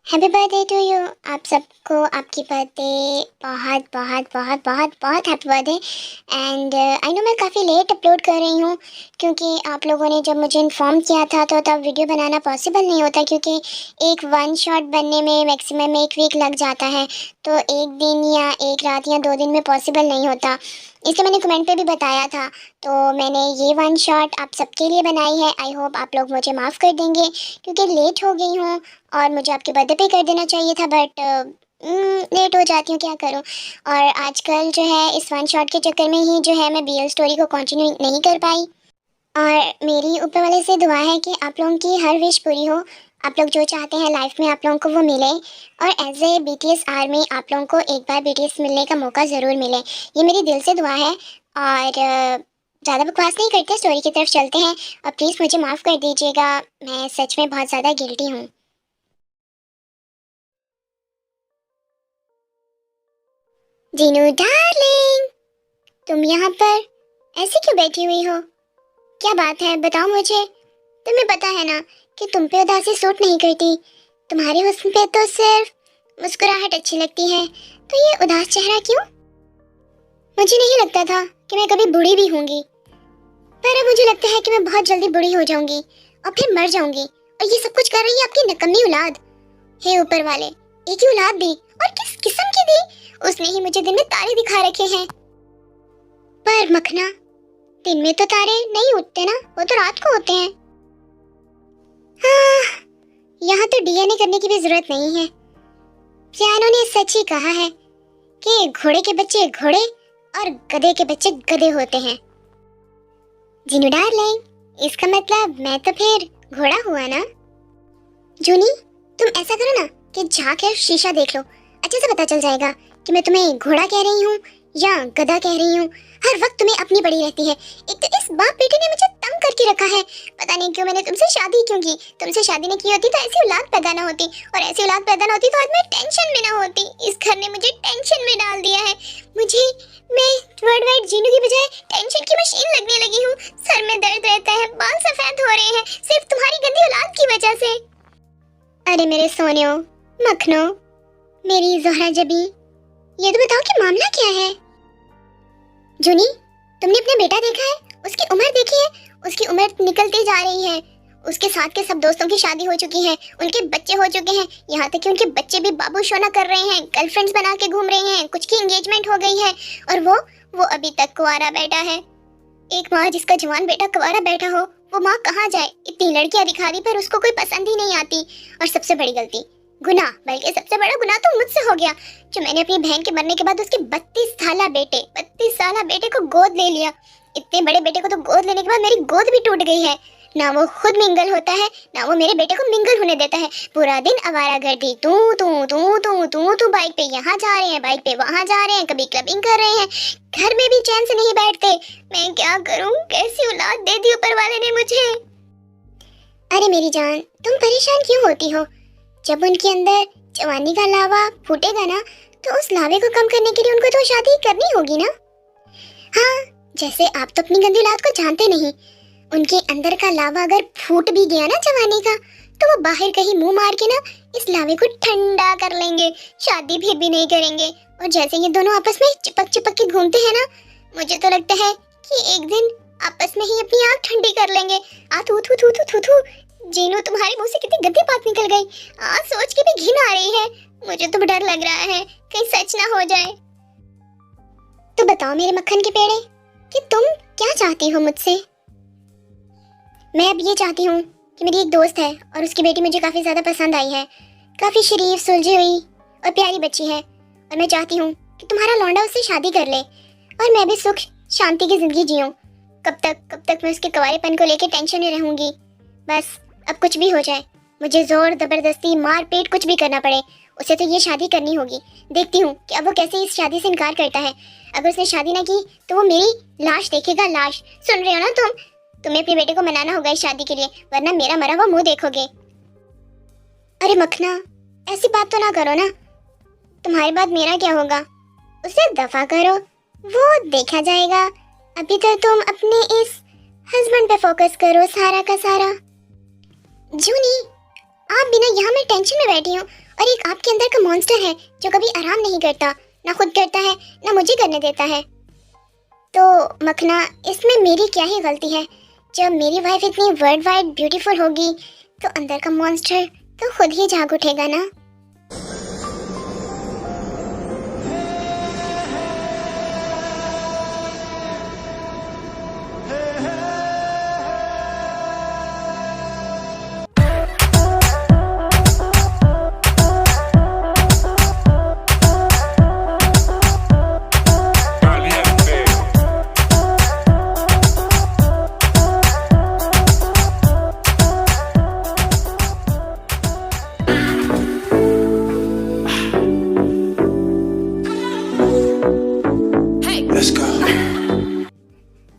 Happy birthday to you. आप सबको आपकी बर्थडे बहुत बहुत बहुत बहुत बहुत happy birthday. And I know मैं काफ़ी लेट अपलोड कर रही हूँ क्योंकि आप लोगों ने जब मुझे इन्फॉर्म किया था तो तब वीडियो बनाना पॉसिबल नहीं होता क्योंकि एक वन शॉट बनने में मैक्सिमम एक वीक लग जाता है। तो एक दिन या एक रात या 2 दिन में पॉसिबल नहीं होता, इसलिए मैंने कमेंट पे भी बताया था। तो मैंने ये वन शॉट आप सबके लिए बनाई है। आई होप आप लोग मुझे माफ़ कर देंगे क्योंकि लेट हो गई हूँ और मुझे आपके बर्थडे पे कर देना चाहिए था, बट लेट हो जाती हूँ, क्या करूँ। और आजकल जो है इस वन शॉट के चक्कर में ही जो है मैं बीएल स्टोरी को कंटिन्यू नहीं कर पाई। और मेरी ऊपर वाले से दुआ है कि आप लोगों की हर विश पूरी हो, आप लोग जो चाहते हैं लाइफ में आप लोगों को वो मिले। और एज ए बीटीएस आर्मी आप लोगों को एक बार बीटीएस मिलने का मौका ज़रूर मिले, ये मेरी दिल से दुआ है। और ज़्यादा बकवास नहीं करते, स्टोरी की तरफ चलते हैं। और प्लीज़ मुझे माफ़ कर दीजिएगा, मैं सच में बहुत ज़्यादा गिल्टी हूँ। जीनू डार्लिंग, तुम यहाँ पर ऐसे क्यों बैठी हुई हो? क्या बात है, बताओ मुझे। तुम्हें पता है ना कि तुम पे उदासी सूट नहीं करती, तुम्हारे हुस्न पे तो सिर्फ मुस्कुराहट अच्छी लगती है। तो ये उदास चेहरा क्यों? मुझे नहीं लगता था कि मैं कभी बूढ़ी भी होंगी, पर अब मुझे लगता है कि मैं बहुत जल्दी बूढ़ी हो जाऊंगी और फिर मर जाऊंगी। और ये सब कुछ कर रही है आपकी निकम्मी औलाद। हे ऊपर वाले, एक ही औलाद दी और किस किस्म की दी? उसने ही मुझे दिन में तारे दिखा रखे हैं। पर मखना, दिन में तो तारे नहीं उठते ना, वो तो रात को होते हैं। हाँ, यहाँ तो डीएनए करने की भी जरूरत नहीं है। सियानों ने सच ही कहा है कि घोड़े के बच्चे घोड़े और गधे के बच्चे गधे होते हैं। जीनू डार्लिंग, इसका मतलब मैं तो फिर घोड़ा हुआ ना? जूनी, तुम ऐसा करो ना कि झांक कर शीशा देख लो, अच्छे से पता चल जाएगा कि मैं तुम्हें घोड़ा कह रही हूँ या गधा कह रही हूँ। हर वक्त तुम्हें अपनी पड़ी रहती है। एक तो इस बाप बेटे ने मुझे तंग करके रखा है। पता नहीं क्यों मैंने तुमसे शादी क्यों की। तुमसे शादी नहीं की होती तो ऐसी औलाद पैदा ना होती, और ऐसी औलाद पैदा ना होती तो आज मैं टेंशन में ना होती। इस घर ने मुझे टेंशन में डाल दिया है। मुझे मैं वर्ल्ड वाइड जीनू की बजाय टेंशन की मशीन लगने लगी हूँ। सर में दर्द रहता है, बाल सफेद हो रहे हैं, सिर्फ तुम्हारी गंदी औलाद की वजह से। अरे मेरे सोनियो, मखनो, मेरी जोहरा जबी, ये तो बताओ कि मामला क्या है? जूनी, तुमने अपना बेटा देखा है? उसकी उम्र देखी है? उसकी उम्र निकलती जा रही है। उसके साथ के सब दोस्तों की शादी हो चुकी है, उनके बच्चे हो चुके हैं, यहाँ तक कि उनके बच्चे भी बाबू शोना कर रहे हैं, गर्लफ्रेंड्स बना के घूम रहे हैं, कुछ की एंगेजमेंट हो गई है। और वो अभी तक कुंवारा बैठा है। एक माँ जिसका जवान बेटा कुंवारा बैठा हो, वो माँ कहाँ जाए? इतनी लड़कियां दिखा दी पर उसको कोई पसंद ही नहीं आती। और सबसे बड़ी गलती, गुनाह, बल्कि सबसे बड़ा गुनाह तो मुझसे हो गया जो मैंने अपनी बहन के मरने के बाद उसके 32 साला बेटे को गोद ले लिया। इतने बड़े बेटे को तो गोद लेने के बाद मेरी गोद भी टूट गई है। ना वो खुद मिंगल होता है, ना वो मेरे बेटे को मिंगल होने देता है। पूरा दिन आवारागर्दी, तू तू तू तू तू तू, बाइक पे यहाँ जा रहे हैं, बाइक पे वहाँ जा रहे हैं, कभी क्लबिंग कर रहे हैं, घर में भी चैन से नहीं बैठते। मैं क्या करूँ? कैसी औलाद दे दी ऊपर वाले ने मुझे। अरे मेरी जान, तुम परेशान क्यों होती हो? जब उनके अंदर जवानी का लावा फूटेगा ना, तो उस लावे को कम करने के लिए उनको तो शादी करनी होगी ना। हाँ, जैसे आप तो अपनी गंदी औलाद को जानते नहीं। उनके अंदर का लावा अगर फूट भी गया ना जवानी का, तो वो बाहर कहीं मुंह मार के ना इस लावे को ठंडा कर लेंगे, शादी फिर भी नहीं करेंगे। और जैसे ये दोनों आपस में चिपक चिपक के घूमते हैं ना, मुझे तो लगता है कि एक दिन आपस में ही अपनी आँख ठंडी कर लेंगे। आ थू थू थू थू थू थू। जीनू, तुम्हारे मुंह से कितनी गंदी बात निकल गई। आज सोच के भी घिन आ रही है। मुझे तो डर लग रहा है कहीं सच ना हो जाए। तो बताओ मेरे मक्खन के पेड़े कि तुम क्या चाहती हो मुझसे? मैं अब ये चाहती हूँ कि मेरी एक दोस्त है और उसकी बेटी मुझे काफ़ी ज़्यादा पसंद आई है। काफ़ी शरीफ, सुलझी हुई और प्यारी बच्ची है। और मैं चाहती हूँ कि तुम्हारा लौंडा उससे शादी कर ले और मैं भी सुख शांति की ज़िंदगी जीऊँ। कब तक मैं उसके कुंवारेपन को लेकर टेंशन में रहूँगी? बस अब कुछ भी हो जाए, मुझे जोर जबरदस्ती मार पीट कुछ भी करना पड़े, उसे तो ये शादी करनी होगी। देखती हूँ कि अब वो कैसे इस शादी से इनकार करता है। अगर उसने शादी ना की तो वो मेरी लाश देखेगा, लाश। सुन रहे हो ना तुम? तुम्हें अपने बेटे को मनाना होगा इस शादी के लिए, वरना मेरा मरा हुआ मुंह देखोगे। अरे मखना, ऐसी बात तो ना करो ना। तुम्हारे बाद मेरा क्या होगा? उसे दफा करो, वो देखा जाएगा। अभी तो तुम अपने इस हस्बैंड पे फोकस करो सारा का सारा। जूनी, आप बिना यहाँ मैं टेंशन में बैठी हूँ और एक आपके अंदर का मॉन्स्टर है जो कभी आराम नहीं करता, ना खुद करता है ना मुझे करने देता है। तो मखना, इसमें मेरी क्या ही गलती है? जब मेरी वाइफ इतनी वर्ल्ड वाइड ब्यूटीफुल होगी तो अंदर का मॉन्स्टर तो खुद ही जाग उठेगा ना।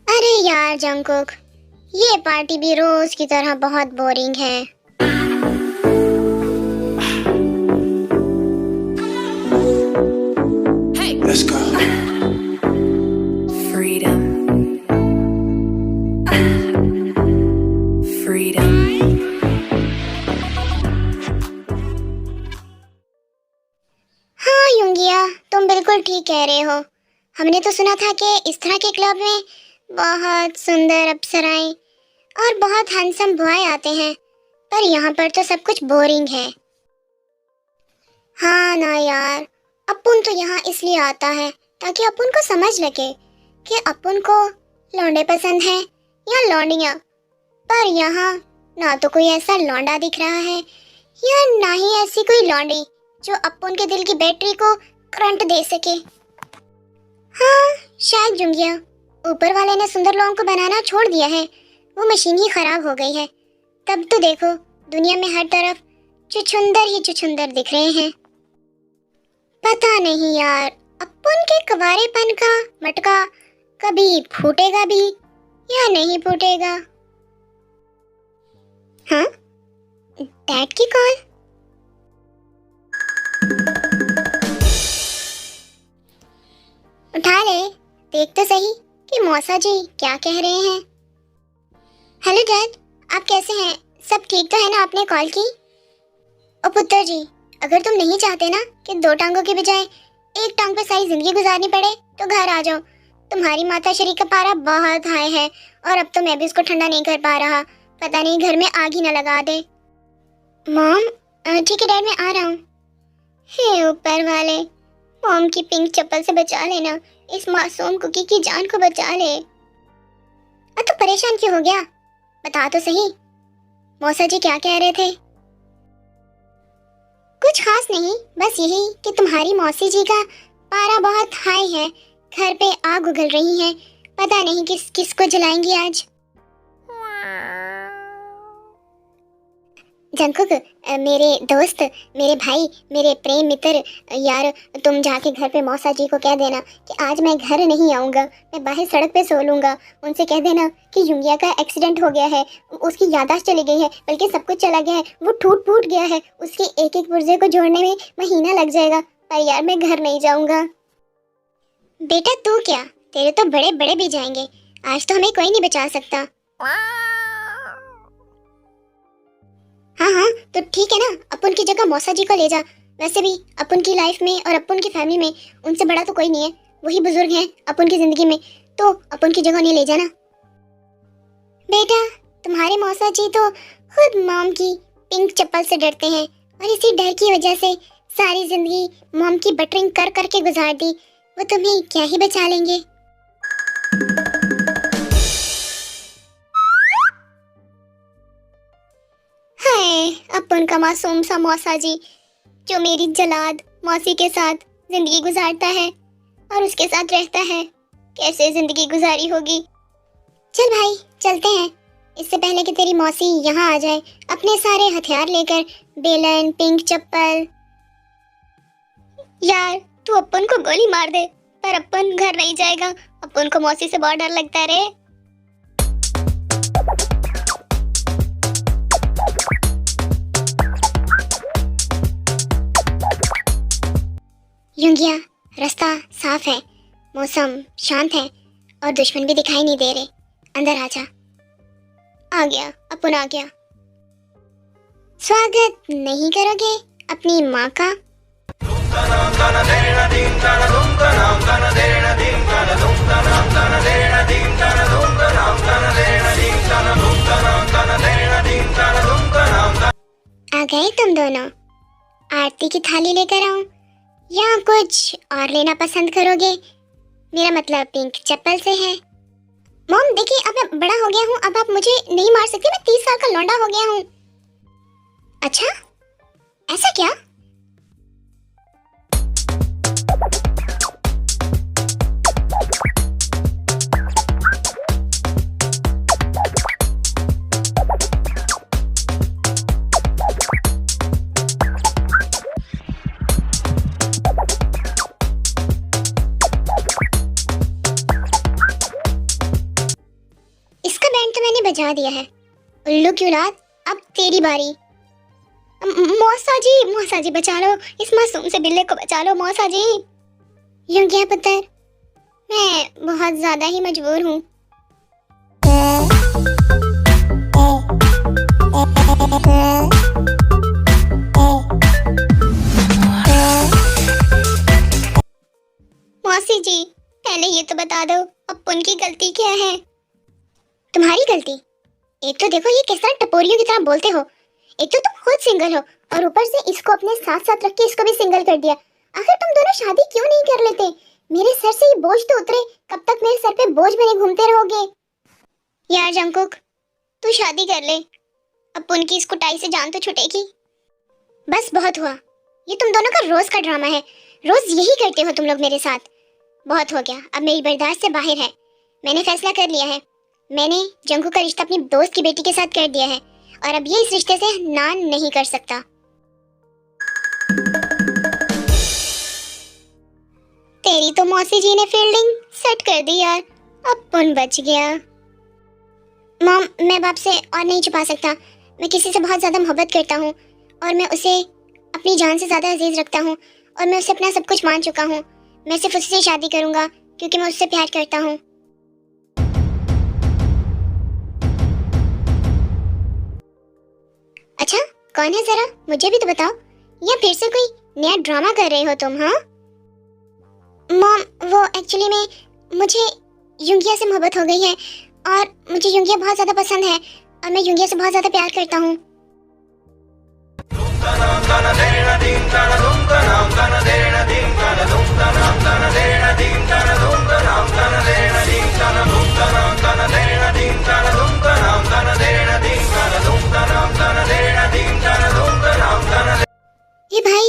अरे यार जंगकुक, ये पार्टी भी रोज की तरह बहुत बोरिंग है। Let's go. Freedom. Freedom. हाँ युंगिया, तुम बिल्कुल ठीक कह रहे हो। हमने तो सुना था कि इस तरह के क्लब में बहुत सुंदर अप्सराएं और बहुत हैंडसम बॉय आते हैं, पर यहाँ पर तो सब कुछ बोरिंग है। हाँ ना यार, अपुन तो यहाँ इसलिए आता है ताकि अपुन को समझ लगे कि अपुन को लौंडे पसंद हैं या लौंडियाँ। पर यहाँ ना तो कोई ऐसा लौंडा दिख रहा है या ना ही ऐसी कोई लौंडी जो अपुन के दिल की बैटरी को करंट दे सके। हाँ शायद जुंगिया, ऊपर वाले ने सुंदर लोगों को बनाना छोड़ दिया है, वो मशीन ही खराब हो गई है। तब तो देखो दुनिया में हर तरफ चुछुंदर ही चुछुंदर दिख रहे हैं। पता नहीं यार, अपुन के कवारेपन का मटका कभी फूटेगा भी या नहीं फूटेगा। हाँ, डैड की कॉल। उठा ले, देख तो सही कि मौसा जी क्या कह रहे हैं। हेलो डैड, आप कैसे हैं? सब ठीक तो है ना? आपने कॉल की? ओ पुत्र जी, अगर तुम नहीं चाहते ना कि दो टांगों के बजाय एक टांग पे सारी जिंदगी गुजारनी पड़े तो घर आ जाओ। तुम्हारी माता श्री का पारा बहुत हाई है और अब तो मैं भी उसको ठंडा नहीं कर पा रहा। पता नहीं घर में आग ही न लगा दे। मॉम, ठीक है डैड, मैं आ रहा हूँ। हे ऊपर वाले, मॉम की पिंक चप्पल से बचा लेना, इस मासूम कुकी की जान को बचा ले। तो परेशान क्यों हो गया? बता तो सही, मौसा जी क्या कह रहे थे? कुछ खास नहीं, बस यही कि तुम्हारी मौसी जी का पारा बहुत हाई है, घर पे आग उगल रही है, पता नहीं किस किस को जलाएंगी आज। जंकुक, मेरे दोस्त, मेरे भाई, मेरे प्रेम मित्र, यार तुम जाके घर पे मौसा जी को कह देना कि आज मैं घर नहीं आऊँगा, मैं बाहर सड़क पे सो लूँगा। उनसे कह देना कि युंगिया का एक्सीडेंट हो गया है, उसकी याददाश्त चली गई है, बल्कि सब कुछ चला गया है, वो टूट फूट गया है, उसके एक एक पुर्जे को जोड़ने में महीना लग जाएगा, पर यार मैं घर नहीं जाऊँगा। बेटा तू क्या, तेरे तो बड़े बड़े भी जाएंगे, आज तो हमें कोई नहीं बचा सकता। हाँ हाँ, तो ठीक है ना, अपन की जगह मौसा जी को ले जा। वैसे भी अपन की लाइफ में और अपन की फैमिली में उनसे बड़ा तो कोई नहीं है, वही बुजुर्ग हैं अपन की जिंदगी में, तो अपन की जगह नहीं ले जाना। बेटा, तुम्हारे मौसा जी तो खुद मॉम की पिंक चप्पल से डरते हैं और इसी डर की वजह से सारी जिंदगी मॉम की बटरिंग कर करके गुजार दी, वो तुम्हें क्या ही बचा लेंगे। अपन का मासूम सा मौसा जी जो मेरी जलाद मौसी के साथ जिंदगी गुजारता है और उसके साथ रहता है, कैसे जिंदगी गुजारी होगी। चल भाई चलते हैं, इससे पहले कि तेरी मौसी यहाँ आ जाए अपने सारे हथियार लेकर, बेलन, पिंक चप्पल। यार तू अपन को गोली मार दे, पर अपन घर नहीं जाएगा, अपन को मौसी से बहुत डर लगता है रे। युंगिया, रास्ता साफ है, मौसम शांत है और दुश्मन भी दिखाई नहीं दे रहे। अंदर आजा। आ गया, अपन आ गया। स्वागत नहीं करोगे अपनी माँ का। आ गए तुम दोनों? आरती की थाली लेकर आऊं या कुछ और लेना पसंद करोगे? मेरा मतलब पिंक चप्पल से है। मॉम देखिए, अब मैं बड़ा हो गया हूँ, अब आप मुझे नहीं मार सकते, मैं 30 साल का लौंडा हो गया हूँ। अच्छा, ऐसा क्या? इसका बैंड तो मैंने बजा दिया है। उल्लू की औलाद, अब तेरी बारी। मौसा जी बचा लो, इस मासूम से बिल्ले को बचा लो मौसा जी। यूं क्या पुत्र, मैं बहुत ज्यादा ही मजबूर हूँ। मौसी जी, पहले ये तो बता दो, अब उनकी गलती क्या है? तुम्हारी गलती? एक तो देखो ये किस तरह टपोरियों की तरह बोलते हो। एक तो तुम खुद सिंगल हो और ऊपर से इसको अपने साथ साथ रख के इसको भी सिंगल कर दिया। आखिर तुम दोनों शादी क्यों नहीं कर लेते? मेरे सर से ये बोझ तो उतरे, कब तक मेरे सर पे बोझ बने घूमते रहोगे? यार जंकुक, तू शादी कर ले, अब उनकी इस कुटाई से जान तो छूटेगी। बस बहुत हुआ, ये तुम दोनों का रोज का ड्रामा है, रोज यही करते हो तुम लोग मेरे साथ। बहुत हो गया, अब मेरी बर्दाश्त से बाहर है। मैंने फैसला कर लिया है, मैंने जंकू का रिश्ता अपनी दोस्त की बेटी के साथ कर दिया है और अब ये इस रिश्ते से ना नहीं कर सकता। तेरी तो मौसी जी ने फील्डिंग सेट कर दी यार, अब पुन बच गया। मॉम, मैं बाप से और नहीं छुपा सकता, मैं किसी से बहुत ज्यादा मोहब्बत करता हूँ और मैं उसे अपनी जान से ज्यादा अजीज रखता हूँ और मैं उसे अपना सब कुछ मान चुका हूँ। मैं सिर्फ उससे शादी करूंगा क्योंकि मैं उससे प्यार करता हूँ। अच्छा, कौन है जरा मुझे भी तो बताओ, या फिर से कोई नया ड्रामा कर रहे हो तुम? हाँ मॉम, वो एक्चुअली में मुझे युंगिया से मोहब्बत हो गई है और मुझे युंगिया बहुत ज्यादा पसंद है और मैं युंगिया से बहुत ज्यादा प्यार करता हूँ। ये भाई,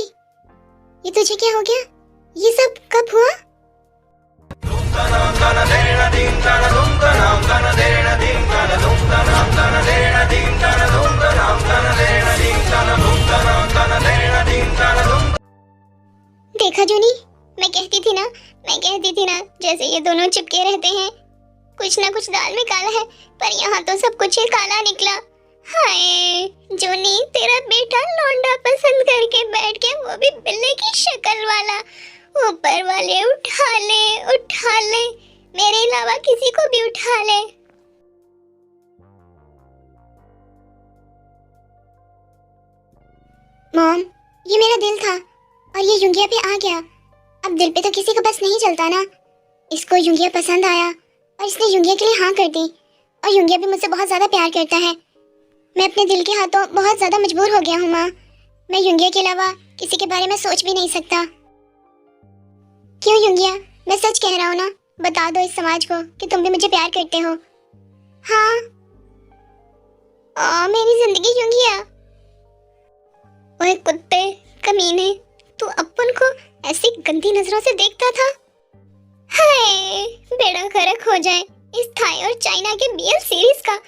ये तुझे क्या हो गया? ये सब कब हुआ? देखा जूनी, मैं कहती थी ना जैसे ये दोनों चिपके रहते हैं, कुछ ना कुछ दाल में काला है, पर यहाँ तो सब कुछ ही काला निकला। हाय जूनी, तेरा बेटा लौंडा पसंद करके बैठ के, वो भी बिल्ले की शक्ल वाला। ऊपर वाले उठा ले, मेरे अलावा किसी को भी उठा ले। मॉम, ये मेरा दिल था और ये युंगिया पे आ गया। अब दिल पे तो किसी को बस नहीं चलता ना। इसको युंगिया पसंद आया और इसने युंगिया के लिए हाँ कर दी और युंगिया भी मुझसे बहुत ज्यादा प्यार करता है। मैं अपने दिल के हाथों बहुत ज्यादा मजबूर हो गया हूँ माँ। मैं युंगिया के अलावा किसी के बारे में सोच भी नहीं सकता। क्यों युंगिया, मैं सच कह रहा हूँ ना, बता दो इस समाज को कि तुम भी मुझे प्यार करते हो। हाँ मेरी जिंदगी युंगिया। ओए कुत्ते कमीने, तू अपन को ऐसी गंदी नजरों से देखता था? हाय, बेड़ा गर्क हो जाए इस थाई और चाइना के बीएल सीरीज का।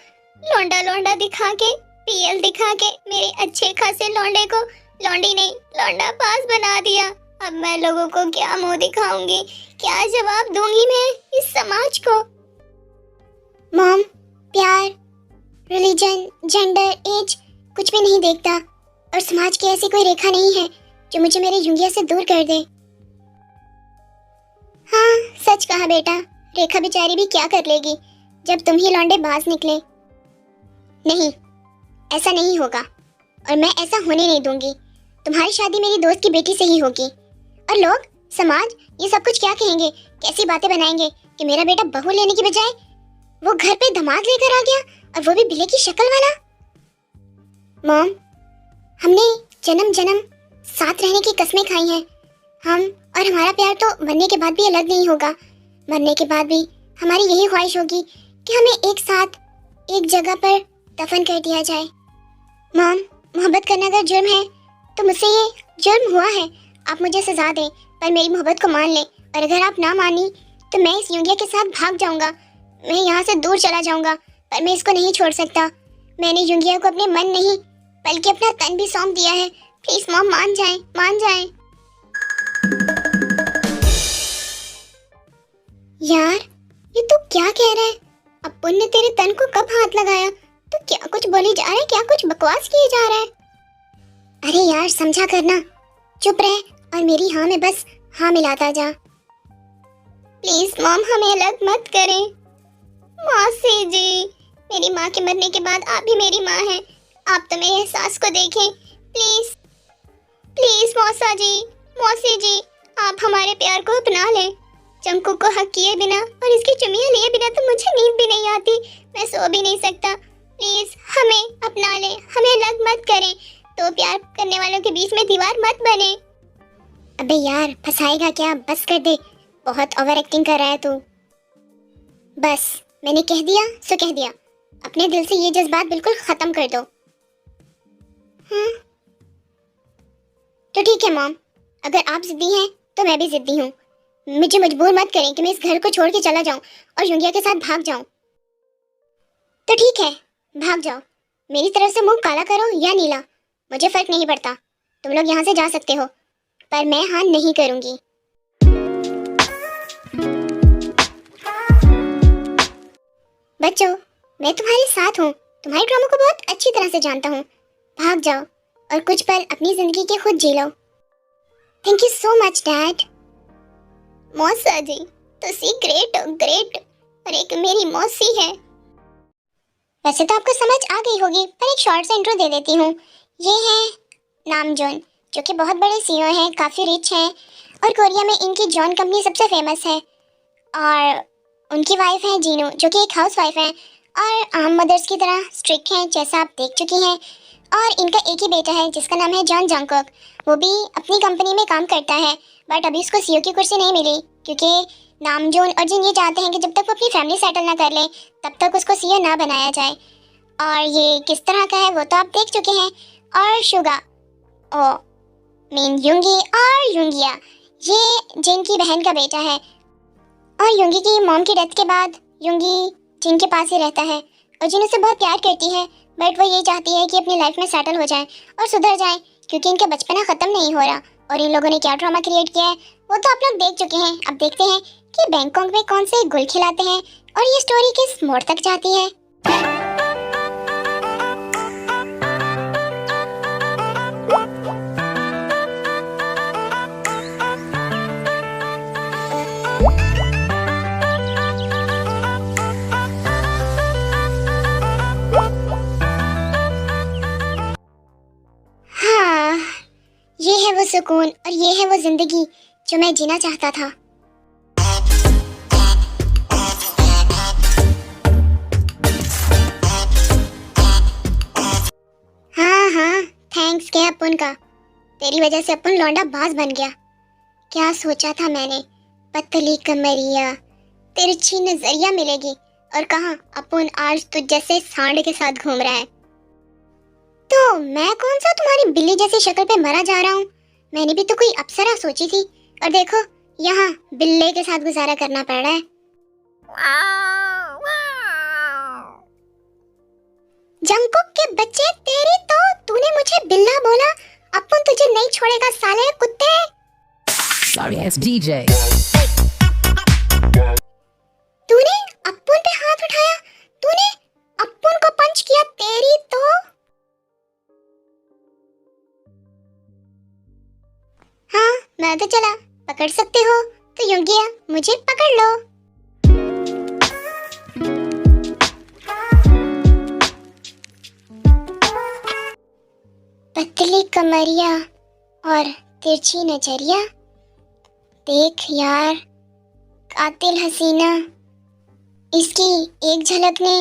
लौंडा दिखा के, पीएल दिखा के मेरे अच्छे खासे लौंडे को लौंडी नहीं लौंडा पास बना दिया। अब मैं लोगों को क्या मुंह दिखाऊंगी, क्या जवाब दूंगी मैं इस समाज को? मॉम, प्यार, रिलीजन, जेंडर, एज कुछ भी नहीं देखता और समाज की ऐसी कोई रेखा नहीं है जो मुझे मेरे युंगिया से दूर कर दे। हाँ सच कहा बेटा, रेखा बेचारी भी क्या कर लेगी जब तुम ही लौंडे बाज निकले। नहीं, ऐसा नहीं होगा और मैं ऐसा होने नहीं दूंगी। तुम्हारी शादी मेरी दोस्त की बेटी से ही होगी। और लोग, समाज, ये सब कुछ क्या कहेंगे, कैसी बातें बनाएंगे कि मेरा बेटा बहू लेने की बजाय वो घर पे दामाद लेकर आ गया, और वो भी बिल्ली की शक्ल वाला। मॉम, हमने जन्म जन्म साथ रहने की कस्में खाई हैं। हम और हमारा प्यार तो मरने के बाद भी अलग नहीं होगा। मरने के बाद भी हमारी यही ख्वाहिश होगी कि हमें एक साथ एक जगह पर दफन कर दिया जाए। मॉम, मोहब्बत करना अगर जुर्म है तो मुझसे ये जुर्म हुआ है। आप मुझे सजा दें, पर मेरी मोहब्बत को मान लें। और अगर आप ना मानी तो मैं इस यूंगिया के साथ भाग जाऊंगा। मैं यहाँ से दूर चला जाऊंगा, पर मैं इसको नहीं छोड़ सकता। मैंने यूंगिया को अपने मन नहीं बल्कि अपना तन भी सौंप दिया है। प्लीज मॉम, मान जाएं, मान जाएं। यार, ये तू क्या कह रहा है? अपुन ने तेरे तन को कब हाथ लगाया? तो क्या कुछ बोली जा रहा है, क्या कुछ बकवास किए जा रहा है? अरे यार, समझा करना, चुप रह और मेरी हाँ में बस हाँ मिलाता जा। प्लीज मॉम, हमें अलग मत करें। मौसी जी, मेरी माँ के मरने के बाद आप भी मेरी माँ हैं। आप तो मेरे एहसास को देखें। प्लीज प्लीज मौसी जी, आप हमारे प्यार को अपना लें। चंकू को हक किए बिना और इसकी चुमियां लिए बिना तो मुझे नींद भी नहीं आती। मैं सो भी नहीं सकता। प्लीज हमें अपना लें, हमें अलग मत करें। तो प्यार करने वालों के बीच में दीवार मत बने। अबे यार, फंसाएगा क्या? बस कर दे, बहुत ओवर एक्टिंग कर रहा है तू। बस, मैंने कह दिया सो कह दिया। अपने दिल से ये जज्बात बिल्कुल खत्म कर दो। हाँ तो ठीक है मॉम, अगर आप जिद्दी हैं तो मैं भी जिद्दी हूँ। मुझे मजबूर मत करें कि मैं इस घर को छोड़ के चला जाऊं और यूंगिया के साथ भाग जाऊं। तो ठीक है, भाग जाओ। मेरी तरफ से मुंह काला करो या नीला, मुझे फर्क नहीं पड़ता। तुम लोग यहाँ से जा सकते हो, पर मैं हाँ नहीं करूंगी। बच्चों, मैं तुम्हारे साथ हूँ, तुम्हारे ड्रामा को बहुत अच्छी तरह से जानता हूँ। भाग जाओ और कुछ पल अपनी जिंदगी के खुद जी लो। Thank you so much dad. मौसा जी, तुसी ग्रेट हो, ग्रेट। और एक मेरी मौसी है। वैसे तो आपको समझ आ गई होगी, पर एक शॉर्ट सा इंट्रो दे देती हूँ। ये है नामजोन, जो कि बहुत बड़े सीईओ हैं, काफ़ी रिच हैं, और कोरिया में इनकी जॉन कंपनी सबसे फेमस है। और उनकी वाइफ है जीनू, जो कि एक हाउस वाइफ है और आम मदर्स की तरह स्ट्रिक्ट हैं, जैसा आप देख चुकी हैं। और इनका एक ही बेटा है जिसका नाम है जॉन जंगकुक। वो भी अपनी कंपनी में काम करता है, बट अभी उसको सीईओ की कुर्सी नहीं मिली, क्योंकि नामजोन और जिन ये चाहते हैं कि जब तक वो अपनी फैमिली सेटल ना कर ले तब तक उसको सीईओ ना बनाया जाए। और ये किस तरह का है वो तो आप देख चुके हैं। और शुगा ओ मीन युंगी और युंगिया, ये जिन की बहन का बेटा है। और युंगी की मॉम की डेथ के बाद युंगी जिन के पास ही रहता है, और जिन उससे बहुत प्यार करती है, बट वो ये चाहती है कि अपनी लाइफ में सेटल हो जाए और सुधर जाए, क्योंकि इनका बचपना ख़त्म नहीं हो रहा। और इन लोगों ने क्या ड्रामा क्रिएट किया है वो तो आप लोग देख चुके हैं। अब देखते हैं कि बैंकॉक में कौन से गुल खिलाते हैं और ये स्टोरी किस मोड़ तक जाती है। ये है वो सुकून और ये है वो जिंदगी जो मैं जीना चाहता था। हाँ, थैंक्स क्या अपुन का। तेरी वजह से अपुन लौंडा बाज बन गया। क्या सोचा था मैंने, पतली कमरिया, तिरछी नजरिया मिलेगी, और कहाँ अपुन आज तुझ जैसे सांड के साथ घूम रहा है। तो मैं कौन सा तुम्हारी बिल्ली जैसी शक्ल पे मरा जा रहा हूँ? मैंने भी तो कोई अप्सरा सोची थी, और देखो यहाँ बिल्ले के साथ गुजारा करना पड़ रहा है। जंगकुक के बच्चे, तेरी तो, तूने मुझे बिल्ला बोला। अपुन तुझे नहीं छोड़ेगा साले कुत्ते। Sorry ass DJ। तूने अपुन पे हाथ उठाया, तूने अपुन को पंच किया, तेरी तो। हाँ, मैं तो चला, पकड़ सकते हो तो युंगिया मुझे पकड़ लो। पतली कमरिया, और तिरछी नजरिया। देख यार, कातिल हसीना, इसकी एक झलक ने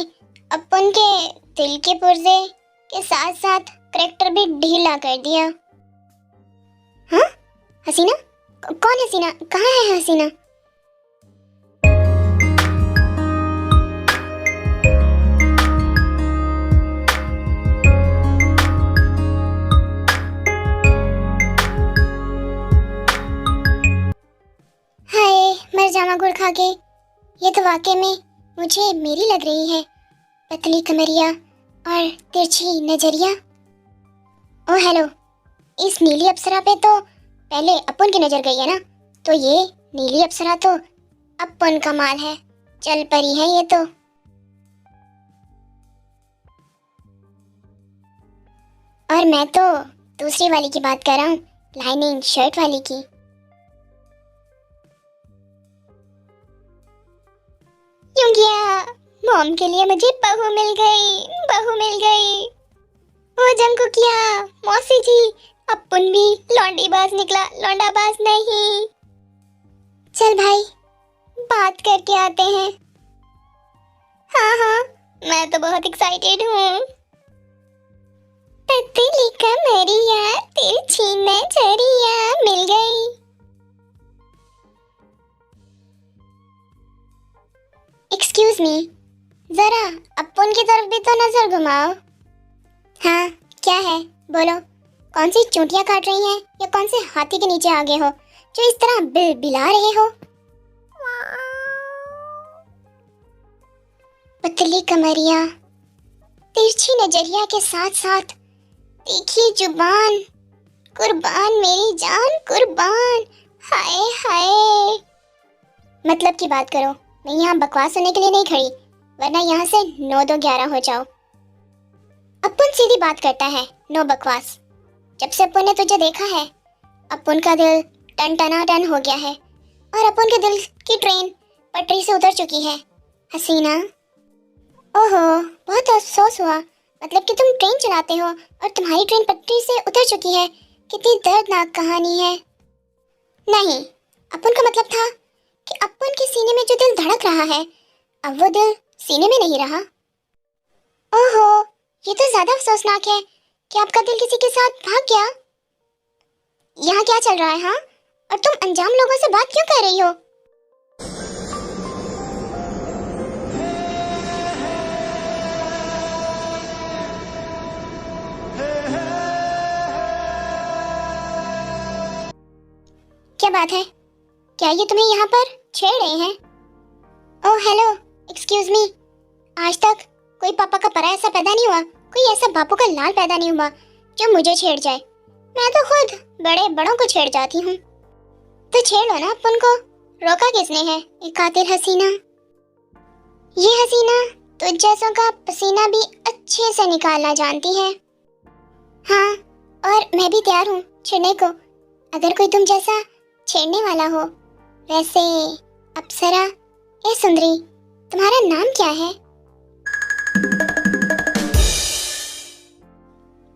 अपन के दिल के पुर्जे के साथ साथ करेक्टर भी ढीला कर दिया। हाँ, हसीना? कौन हसीना? कहाँ है हसीना? हाय, मर जावा गुड़ खा के। ये तो वाकई में मुझे मेरी लग रही है, पतली कमरिया और तिरछी नजरिया। ओ हेलो, इस नीली अप्सरा पे तो पहले अपन की नजर गई है ना, तो ये नीली अप्सरा तो अपन का माल है, चल परी है ये तो। और मैं तो दूसरी वाली की बात कर रहा हूँ, लाइनिंग शर्ट वाली की। क्यों गया? मॉम के लिए मुझे बहू मिल गई, बहू मिल गई। ओ जंकु किया, मौसी जी, अपन भी लौंडी बाज निकला, लौंडा बाज नहीं। चल भाई, बात करके आते हैं। हाँ हाँ, मैं तो बहुत एक्साइटेड हूँ। पतली कमरिया, तिरछी नजरिया मिल गई। एक्सक्यूज मी, जरा अपन की तरफ भी तो नजर घुमाओ। हाँ, क्या है? बोलो, कौन सी चूंटियां काट रही हैं या कौन से हाथी के नीचे आ गए हो जो इस तरह बिलबिला रहे हो? पतली कमरिया, तिरछी नजरिया के साथ साथ तीखी जुबान, कुर्बान मेरी जान कुर्बान। हाय हाय, मतलब की बात करो, मैं यहाँ बकवास सुनने के लिए नहीं खड़ी, वरना यहाँ से 9-2-11 हो जाओ। अपन सीधी बात करता है, नो बकवास। जब से अपन ने तुझे देखा है, अपन का दिल टन टना टन हो गया है और अपन के दिल की ट्रेन पटरी से उतर चुकी है। हसीना, ओहो, बहुत अफसोस हुआ। मतलब कि तुम ट्रेन चलाते हो और तुम्हारी ट्रेन पटरी से उतर चुकी है। कितनी दर्दनाक कहानी है। नहीं, अपन का मतलब था कि अपन के सीने में जो दिल धड़क रहा है, अब वो दिल सीने में नहीं रहा। ओहो, ये तो ज्यादा अफसोसनाक है कि आपका दिल किसी के साथ भाग गया। यहाँ क्या चल रहा है? हाँ, और तुम अनजान लोगों से बात क्यों कर रही हो? क्या बात है? क्या ये तुम्हें यहाँ पर छेड़ रहे हैं? ओह हेलो, एक्सक्यूज मी, आज तक कोई पापा का परा ऐसा पैदा नहीं हुआ, कोई ऐसा बापू का लाल पैदा नहीं हुआ जो मुझे छेड़ जाए। मैं तो खुद बड़े बड़ों को छेड़ जाती हूँ। तो छेड़ लो ना अपन को, रोका किसने है? एक कातिल हसीना। ये हसीना तुझ जैसों का पसीना भी अच्छे से निकालना जानती है। हाँ, और मैं भी तैयार हूँ छेड़ने को, अगर कोई तुम जैसा छेड़ने वाला हो। वैसे अप्सरा, ए सुंदरी, तुम्हारा नाम क्या है?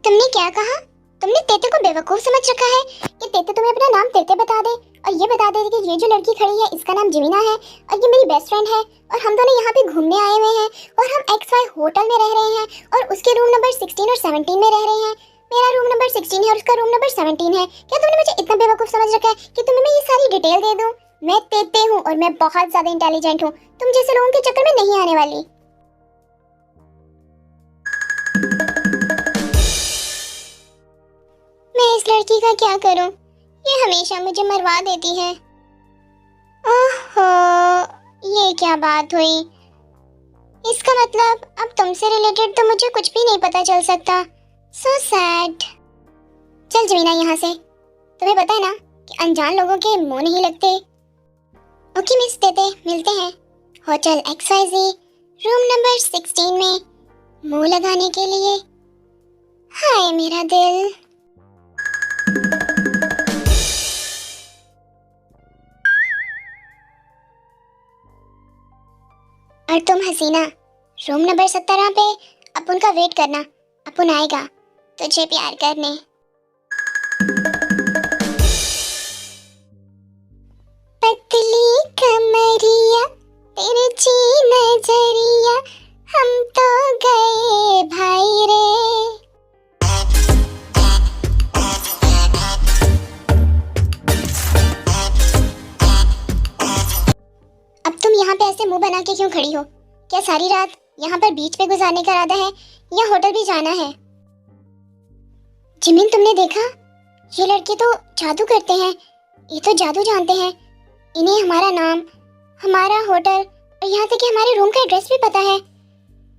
तुमने क्या कहा? तुमने तेते को बेवकूफ समझ रखा है कि तेते तुम्हें अपना नाम तेते बता दे और ये बता दे कि ये जो लड़की खड़ी है इसका नाम जिमीना है और ये मेरी बेस्ट फ्रेंड है और हम दोनों यहाँ पे घूमने आए हुए हैं और हम XY होटल में रह रहे हैं और उसके रूम नंबर 16 और 17 में रह रहे हैं। मेरा रूम नंबर 16 है और उसका रूम नंबर 17 है। क्या तुमने मुझे इतना बेवकूफ समझ रखा है कि तुम्हें मैं ये सारी डिटेल दे दूं? मैं तेते हूँ और मैं बहुत ज्यादा इंटेलिजेंट हूँ, तुम जैसे लोगों के चक्कर में नहीं आने वाली। मैं इस लड़की का क्या करूं? ये हमेशा मुझे मरवा देती है। ओहो, ये क्या बात हुई? इसका मतलब अब तुमसे रिलेटेड तो मुझे कुछ भी नहीं पता चल सकता। So sad. चल जमीना यहाँ से, तुम्हें पता है ना कि अनजान लोगों के मुंह नहीं लगते। ओके मिस तेते, मिलते हैं होटल XYZ रूम नंबर 16 में मुंह लगाने के लिए। हाय मेरा दिल। और तुम हसीना, रूम नंबर 17 पे अपन का वेट करना, अपन आएगा तुझे प्यार करने। यहाँ पर बीच पे गुजारने का इरादा है या होटल भी जाना है? जिमिन, तुमने देखा, ये लड़के तो जादू करते हैं, ये तो जादू जानते हैं। इन्हें हमारा नाम, हमारा होटल और यहाँ तक कि हमारे रूम का एड्रेस भी पता है।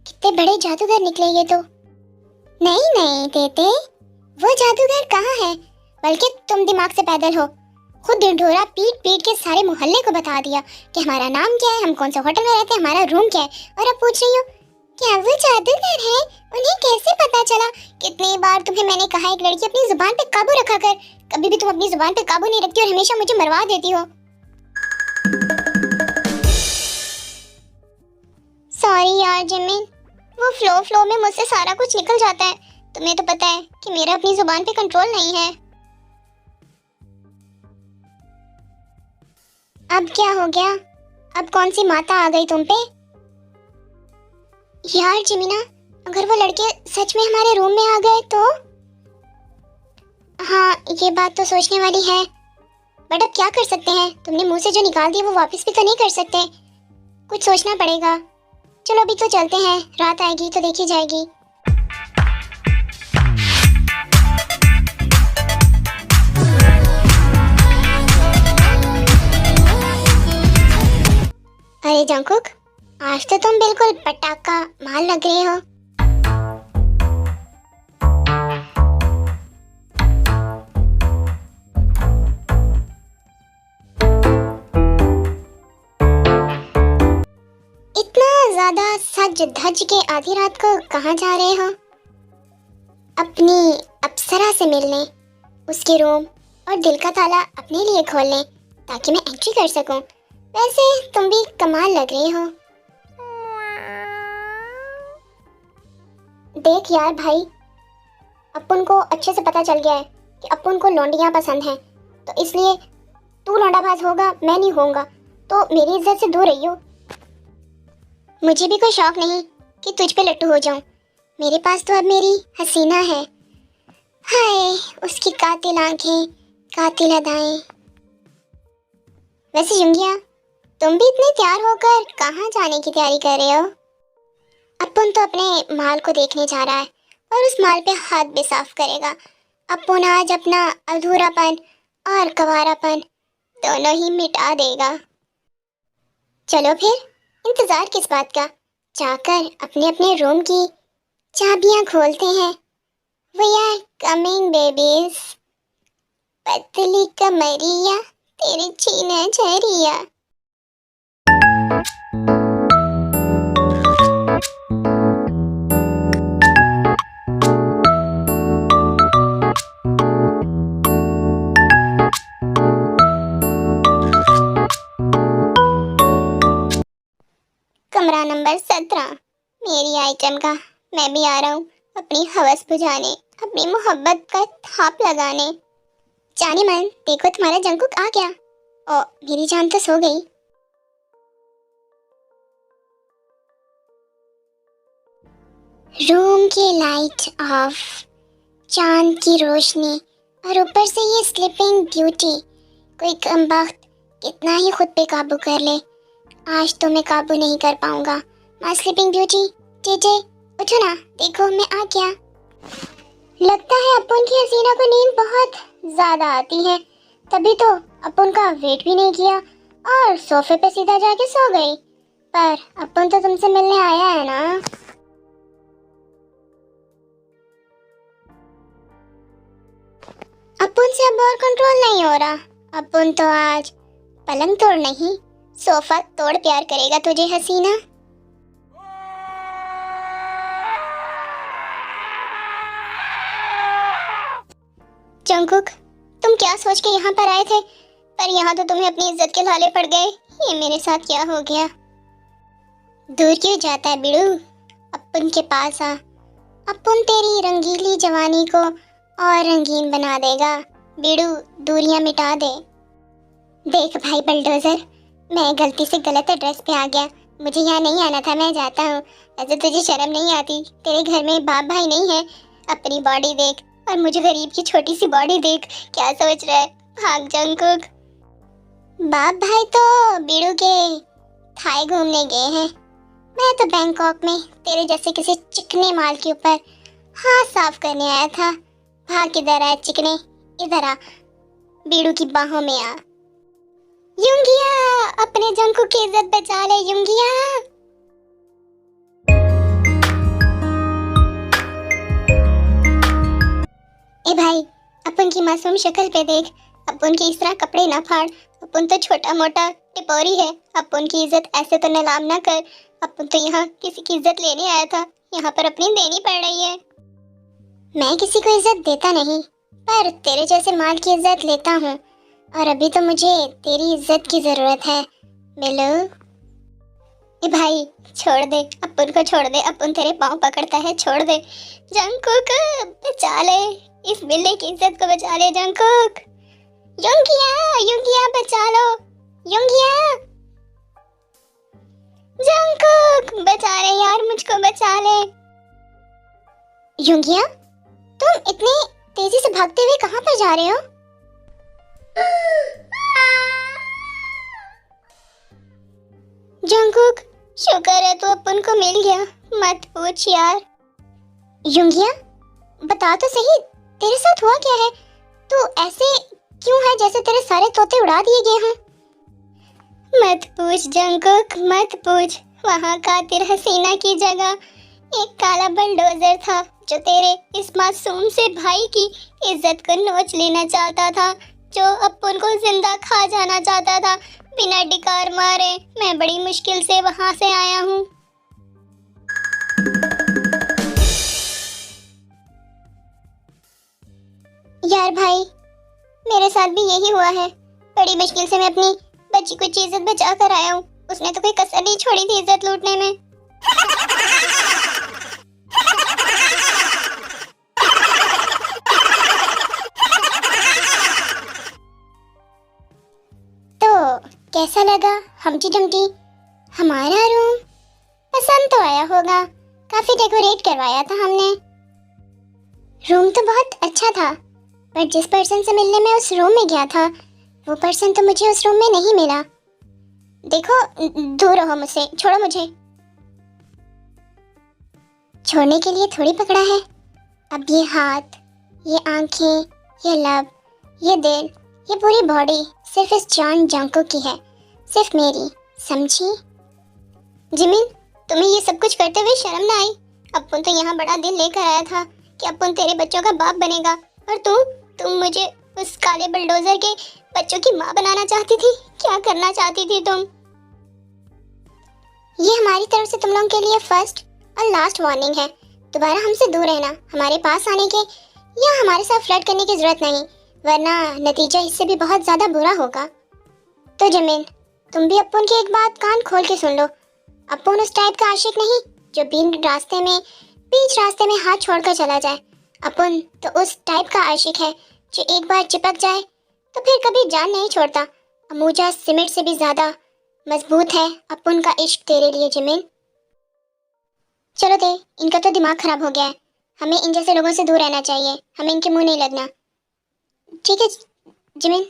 कितने बड़े जादूगर निकले ये तो। नहीं नहीं तेते, वो जादूगर कहाँ है, बल्कि तुम दिमाग से पैदल हो। खुद ढिढोरा पीट पीट के सारे मोहल्ले को बता दिया कि हमारा नाम क्या है, हम कौन सा होटल में रहते हैं, हमारा रूम क्या है, और अब पूछ रही हो क्या वो जादूगर है? उन्हें कैसे पता चला? कितनी बार तुम्हें मैंने कहा एक लड़की अपनी जुबान पे काबू रखा कर, कभी भी तुम अपनी जुबान पे काबू नहीं रखती और हमेशा मुझे मरवा देती हो। सॉरी यार जिमिन, वो फ्लो में मुझसे सारा कुछ निकल जाता है। तुम्हें तो पता है कि मेरा अपनी जुबान पे कंट्रोल नहीं है। अब क्या हो गया? अब कौन सी माता आ गई तुम पे? यार जिमिना, अगर वो लड़के सच में हमारे रूम में आ गए तो? हाँ, ये बात तो सोचने वाली है, बट अब क्या कर सकते हैं? तुमने मुंह से जो निकाल दिया वो वापस भी तो नहीं कर सकते, कुछ सोचना पड़ेगा। चलो अभी तो चलते हैं, रात आएगी तो देखी जाएगी। अरे जंकुक, आज तो तुम बिल्कुल पटाखा माल लग रहे हो। इतना ज्यादा सज धज के आधी रात को कहाँ जा रहे हो? अपनी अप्सरा से मिलने, उसके रूम और दिल का ताला अपने लिए खोलने, ताकि मैं एंट्री कर सकूं। वैसे तुम भी कमाल लग रहे हो। देख यार भाई, अपन को अच्छे से पता चल गया है कि अपन को लौंडियां पसंद हैं, तो इसलिए तू लौंडाबाज होगा, मैं नहीं होऊंगा, तो मेरी इज्जत से दूर रहियो। मुझे भी कोई शौक नहीं कि तुझ पे लट्टू हो जाऊं। मेरे पास तो अब मेरी हसीना है। हाय, उसकी कातिल आंखें, कातिल अदाएं। वैसे जुंगिया, तुम भी इतने तैयार होकर कहाँ जाने की तैयारी कर रहे हो? अपन तो अपने माल को देखने जा रहा है और उस माल पे हाथ भी साफ करेगा। अपन आज अपना अधूरापन और कवारापन दोनों ही मिटा देगा। चलो फिर, इंतजार किस बात का, जाकर अपने अपने रूम की चाबियां खोलते हैं। We are coming babies. पतली कमरिया तेरे छीना झरिया। कमरा नंबर 17, मेरी आइटम का। मैं भी आ रहा हूँ अपनी हवस बुझाने, अपनी मोहब्बत का थाप लगाने। जाने मन, देखो तुम्हारा जंकुक आ गया। ओ, मेरी जान तो सो गई। रूम की लाइट ऑफ, चांद की रोशनी और ऊपर से ये स्लीपिंग ब्यूटी। कोई कमबख्त कितना ही खुद पे काबू कर ले, आज तो मैं काबू नहीं कर पाऊंगा। माय स्लीपिंग ब्यूटी, जेजे उठो ना, देखो मैं आ गया। लगता है अपन की हसीना को नींद बहुत ज्यादा आती है, तभी तो अपन का वेट भी नहीं किया और सोफे पे सीधा जाके सो गई। पर अपन तो तुमसे मिलने आया है ना। अपन से अब और कंट्रोल नहीं हो रहा। अपन तो आज पलंग तोड़ नहीं, सोफा तोड़ प्यार करेगा तुझे हसीना। जंकुक, तुम क्या सोच के यहाँ पर आए थे? पर यहाँ तो तुम्हें अपनी इज्जत के लाले पड़ गए। ये मेरे साथ क्या हो गया? दूर क्यों जाता है बिड़ू, अपन के पास आ। अपन तेरी रंगीली जवानी को और रंगीन बना देगा। बिड़ू, दूरियां मिटा दे। देख भाई बलडोजर, मैं गलती से गलत एड्रेस पे आ गया, मुझे यहाँ नहीं आना था, मैं जाता हूँ। ऐसे तुझे शर्म नहीं आती? तेरे घर में बाप भाई नहीं है? अपनी बॉडी देख और मुझे गरीब की छोटी सी बॉडी देख, क्या सोच रहा है? भाग जंकुक। बाप भाई तो बिड़ू के थाई घूमने गए हैं, मैं तो बैंकॉक में तेरे जैसे किसी चिकने माल के ऊपर हाथ साफ करने आया था। भाग किधर आया चिकने, इधर आ, बीड़ू की बाहों में आ। युंगिया, अपने जंकू की इज्जत बचा ले युंगिया। ए भाई, अपन की मासूम शक्ल पे देख, अपन की इस तरह कपड़े ना फाड़। अपन तो छोटा मोटा टिपोरी है, अपन की इज्जत ऐसे तो नीलाम ना कर। अपन तो यहाँ किसी की इज्जत लेने आया था, यहाँ पर अपनी देनी पड़ रही है। मैं किसी को इज्जत देता नहीं, पर तेरे जैसे माल की इज्जत लेता हूँ, और अभी तो मुझे तेरी इज्जत की जरूरत है। मिलो। ए भाई छोड़ दे, अपन को छोड़ दे, अपन तेरे पाँव पकड़ता है, छोड़ दे। जंकुक बचा ले, इस बिल्ली की इज्जत को बचा ले जंकुक। युंगिया, युंगिया बचा लो, युंगिया। जंकुक बचा ले यार, मुझको बचा ले। युंगिया, तुम इतने तेजी से भागते हुए कहाँ पर जा रहे हो? जंकुक, शुक्र है तू अपन को मिल गया, मत पूछ यार। युंगिया, बता तो सही, तेरे साथ हुआ क्या है? तू ऐसे क्यों है जैसे तेरे सारे तोते उड़ा दिए गए हों? मत पूछ जंकुक, मत पूछ। वहाँ कातिल हसीना की जगह एक काला बुलडोजर था, जो तेरे इस मासूम से भाई की इज्जत को नोच लेना चाहता था, जो अपन को जिंदा खा जाना चाहता था बिना डिकार मारे। मैं बड़ी मुश्किल से वहाँ से आया हूँ। यार भाई, मेरे साथ भी यही हुआ है। बड़ी मुश्किल से मैं अपनी बच्ची को इज्जत बचा कर आया हूँ। उसने तो कोई कसर नहीं छोड़ी थी इज्जत लूटने में। तो कैसा लगा हमटी डमटी? हमारा रूम पसंद तो आया होगा, काफी डेकोरेट करवाया था हमने। रूम तो बहुत अच्छा था, पर जिस पर्सन से मिलने में उस रूम में गया था, वो पर्सन तो मुझे उस रूम में नहीं मिला। देखो, दूर रहो मुझसे, छोड़ो मुझे। छोड़ने के लिए थोड़ी पकड़ा है। अब ये हाथ, ये आंखें, ये लब, ये दिल, ये पूरी बॉडी सिर्फ इस जॉन जंको की है, सिर्फ मेरी, समझी? जिमिन, तुम्हें ये सब कुछ करते हुए शर्म ना आई? अपन तो यहाँ बड़ा दिल लेकर आया था कि अपन तेरे बच्चों का बाप बनेगा, और तुम मुझे उस काले बुलडोजर के बच्चों की माँ बनाना चाहती थी। क्या करना चाहती थी तुम? ये हमारी तरफ से तुम लोगों के लिए फर्स्ट और लास्ट वार्निंग है। दोबारा हमसे दूर रहना, हमारे पास आने के या हमारे साथ फ्लर्ट करने की जरूरत नहीं, वरना नतीजा इससे भी बहुत ज्यादा बुरा होगा। तो जमीन, तुम भी अपन की एक बात कान खोल के सुन लो। अपन उस टाइप का आशिक नहीं जो बीच रास्ते में हाथ छोड़कर चला जाए। अपन तो उस टाइप का आशिक है जो एक बार चिपक जाए तो फिर कभी जान नहीं छोड़ता। अमूजा सीमेंट से भी ज्यादा मजबूत है अपन का इश्क तेरे लिए जिमिन। चलो दे, इनका तो दिमाग खराब हो गया है। हमें इन जैसे लोगों से दूर रहना चाहिए, हमें इनके मुंह नहीं लगना। ठीक है जिमिन।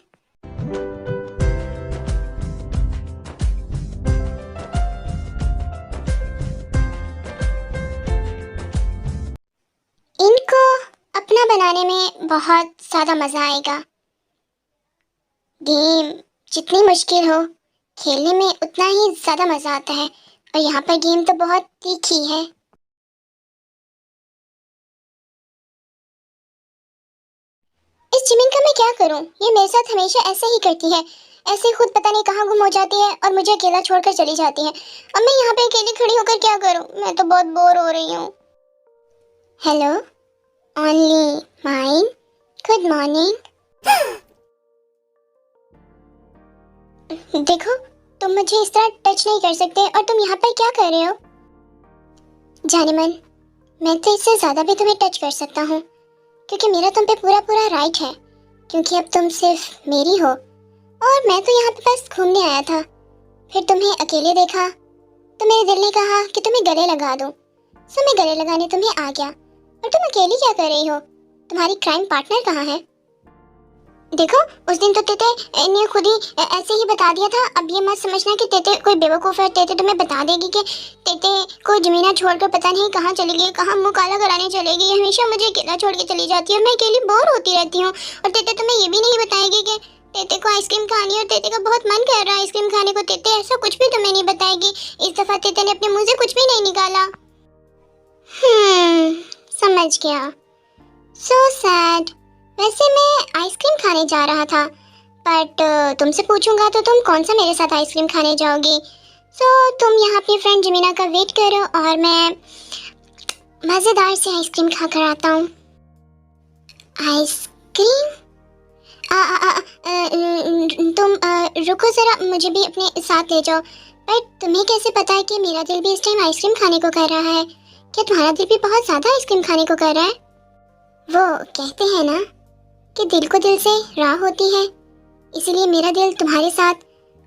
इनको अपना बनाने में बहुत ज़्यादा मज़ा आएगा। गेम जितनी मुश्किल हो, खेलने में उतना ही ज़्यादा मज़ा आता है, और यहाँ पर गेम तो बहुत तीखी है। इस जिमिन का मैं क्या करूँ? ये मेरे साथ हमेशा ऐसे ही करती है, ऐसे खुद पता नहीं कहाँ गुम हो जाती है और मुझे अकेला छोड़कर चली जाती है। अब मैं यहाँ पे अकेली खड़ी होकर क्या करूँ? मैं तो बहुत बोर हो रही हूँ। Hello, only mine, good morning. देखो, तुम मुझे इस तरह टच नहीं कर सकते, और तुम यहाँ पर क्या कर रहे हो? जाने मन, मैं तो इससे ज़्यादा भी तुम्हें टच कर सकता हूँ, क्योंकि मेरा तुम पे पूरा पूरा राइट है, क्योंकि अब तुम सिर्फ मेरी हो, और मैं तो यहाँ पे बस घूमने आया था। फिर तुम्हें अकेले देखा तो मेरे दिल ने कहा कि तुम्हें गले लगा दूँ, सो मैं गले लगाने तुम्हें आ गया। और तुम अकेली क्या कर रही हो? तुम्हारी क्राइम पार्टनर कहाँ है? देखो, उस दिन तो तेते ने खुद ही ऐसे ही बता दिया था। अब ये मत समझना कि तेते कोई बेवकूफ़ है। तेते तुम्हें बता देगी कि तेते को जमीना छोड़कर पता नहीं कहाँ चली गई, कहाँ मुंह काला कराने चली गई। हमेशा मुझे अकेला छोड़ के चली जाती है, मैं अकेली बोर होती रहती हूँ। और तेते तुम्हें ये भी नहीं बताएगी कि तेते को आइसक्रीम खानी है और तेते का बहुत मन कर रहा है आइसक्रीम खाने को। तेते ऐसा कुछ भी तुम्हें नहीं बताएगी। इस दफ़ा तेते ने अपने मुँह से कुछ भी नहीं निकाला। समझ गया। So sad. वैसे मैं आइसक्रीम खाने जा रहा था, बट तुमसे पूछूंगा तो तुम कौन सा मेरे साथ आइसक्रीम खाने जाओगी। सो तुम यहाँ अपनी फ्रेंड जमीना का वेट करो और मैं मज़ेदार से आइसक्रीम खा कर आता हूँ। आइसक्रीम? तुम रुको ज़रा, मुझे भी अपने साथ ले जाओ। बट तुम्हें कैसे पता है कि मेरा दिल भी इस टाइम आइसक्रीम खाने को कर रहा है? क्या तुम्हारा दिल भी बहुत ज़्यादा आइसक्रीम खाने को कर रहा है? वो कहते हैं ना कि दिल को दिल से राह होती है, इसीलिए मेरा दिल तुम्हारे साथ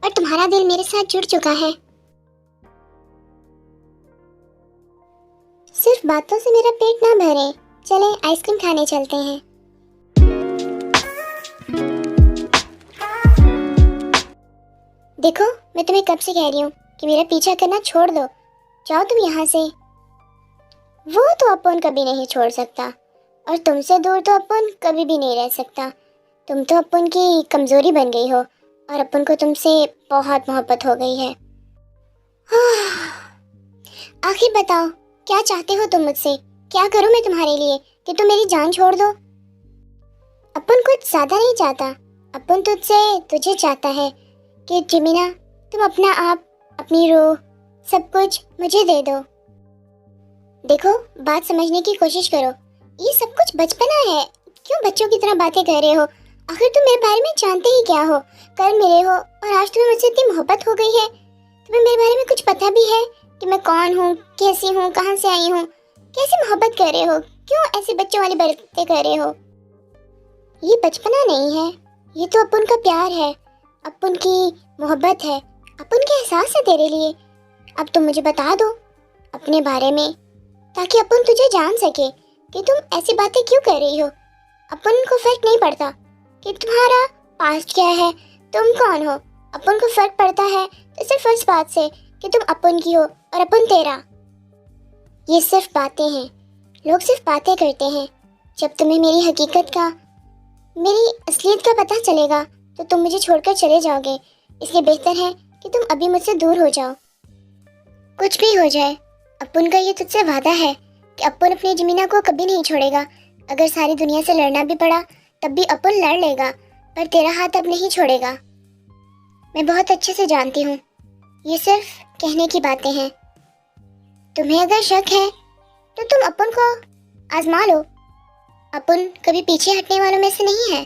और तुम्हारा दिल मेरे साथ जुड़ चुका है। सिर्फ बातों से मेरा पेट ना भरे, चले आइसक्रीम खाने चलते हैं। देखो, मैं तुम्हें कब से कह रही हूँ कि मेरा पीछा करना छोड़ दो। जाओ तुम यहाँ से। वो तो अपन कभी नहीं छोड़ सकता और तुमसे दूर तो अपन कभी भी नहीं रह सकता। तुम तो अपन की कमज़ोरी बन गई हो और अपन को तुमसे बहुत मोहब्बत हो गई है। आखिर बताओ, क्या चाहते हो तुम मुझसे? क्या करूं मैं तुम्हारे लिए कि तुम मेरी जान छोड़ दो? अपन कुछ ज़्यादा नहीं चाहता। अपन तुझसे तुझे चाहता है कि जमीना, तुम अपना आप, अपनी रूह, सब कुछ मुझे दे दो। देखो, बात समझने की कोशिश करो। ये सब कुछ बचपना है, क्यों बच्चों की तरह बातें कर रहे हो? आखिर तुम मेरे बारे में जानते ही क्या हो? कल मिले हो और आज तुम्हें मुझसे इतनी मोहब्बत हो गई है। तुम्हें मेरे बारे में कुछ पता भी है कि मैं कौन हूँ, कैसी हूँ, कहाँ से आई हूँ? कैसे मोहब्बत कर रहे हो? क्यों ऐसे बच्चों वाली बातें कर रहे हो? ये बचपना नहीं है, ये तो अपन का प्यार है, अपन की मोहब्बत है, अपन के एहसास है तेरे लिए। अब तुम मुझे बता दो अपने बारे में, ताकि अपन तुझे जान सके कि तुम ऐसी बातें क्यों कर रही हो। अपन को फर्क नहीं पड़ता कि तुम्हारा पास्ट क्या है, तुम कौन हो। अपन को फर्क पड़ता है तो सिर्फ इस बात से कि तुम अपन की हो और अपन तेरा। ये सिर्फ बातें हैं, लोग सिर्फ बातें करते हैं। जब तुम्हें मेरी हकीकत का, मेरी असलियत का पता चलेगा तो तुम मुझे छोड़कर चले जाओगे। इसलिए बेहतर है कि तुम अभी मुझसे दूर हो जाओ। कुछ भी हो जाए, अपन का ये तुझसे वादा है कि अपन अपनी जमीना को कभी नहीं छोड़ेगा। अगर सारी दुनिया से लड़ना भी पड़ा तब भी अपन लड़ लेगा, पर तेरा हाथ अब नहीं छोड़ेगा। मैं बहुत अच्छे से जानती हूँ, ये सिर्फ कहने की बातें हैं। तुम्हें अगर शक है तो तुम अपन को आजमा लो। अपन कभी पीछे हटने वालों में से नहीं है।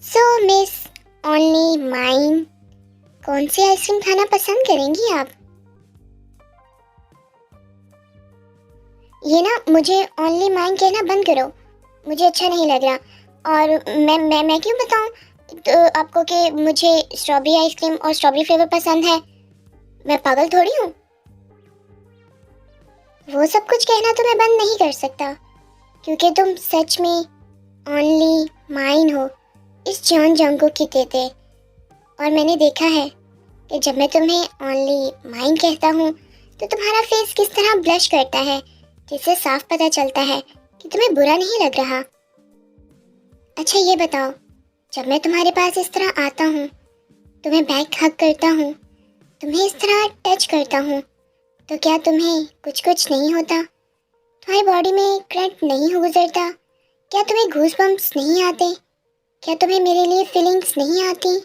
सो मिस ओनली माइन, कौन सी आइसक्रीम खाना पसंद करेंगी आप? ये ना, मुझे ओनली माइन कहना बंद करो, मुझे अच्छा नहीं लग रहा। और मैं क्यों बताऊं तो आपको कि मुझे स्ट्रॉबेरी आइसक्रीम और स्ट्रॉबेरी फ्लेवर पसंद है? मैं पागल थोड़ी हूँ। वो सब कुछ कहना तो मैं बंद नहीं कर सकता, क्योंकि तुम सच में ओनली माइन हो, इस जॉन जंगो की तेते। और मैंने देखा है कि जब मैं तुम्हें ओनली माइन कहता हूँ तो तुम्हारा फेस किस तरह ब्लश करता है, जिससे साफ पता चलता है कि तुम्हें बुरा नहीं लग रहा। अच्छा ये बताओ, जब मैं तुम्हारे पास इस तरह आता हूँ, तुम्हें बैक हग करता हूँ, तुम्हें इस तरह टच करता हूँ, तो क्या तुम्हें कुछ नहीं होता? तुम्हारी बॉडी में करंट नहीं गुजरता? क्या तुम्हें गूज बम्प्स नहीं आते? क्या तुम्हें मेरे लिए फीलिंग्स नहीं आती?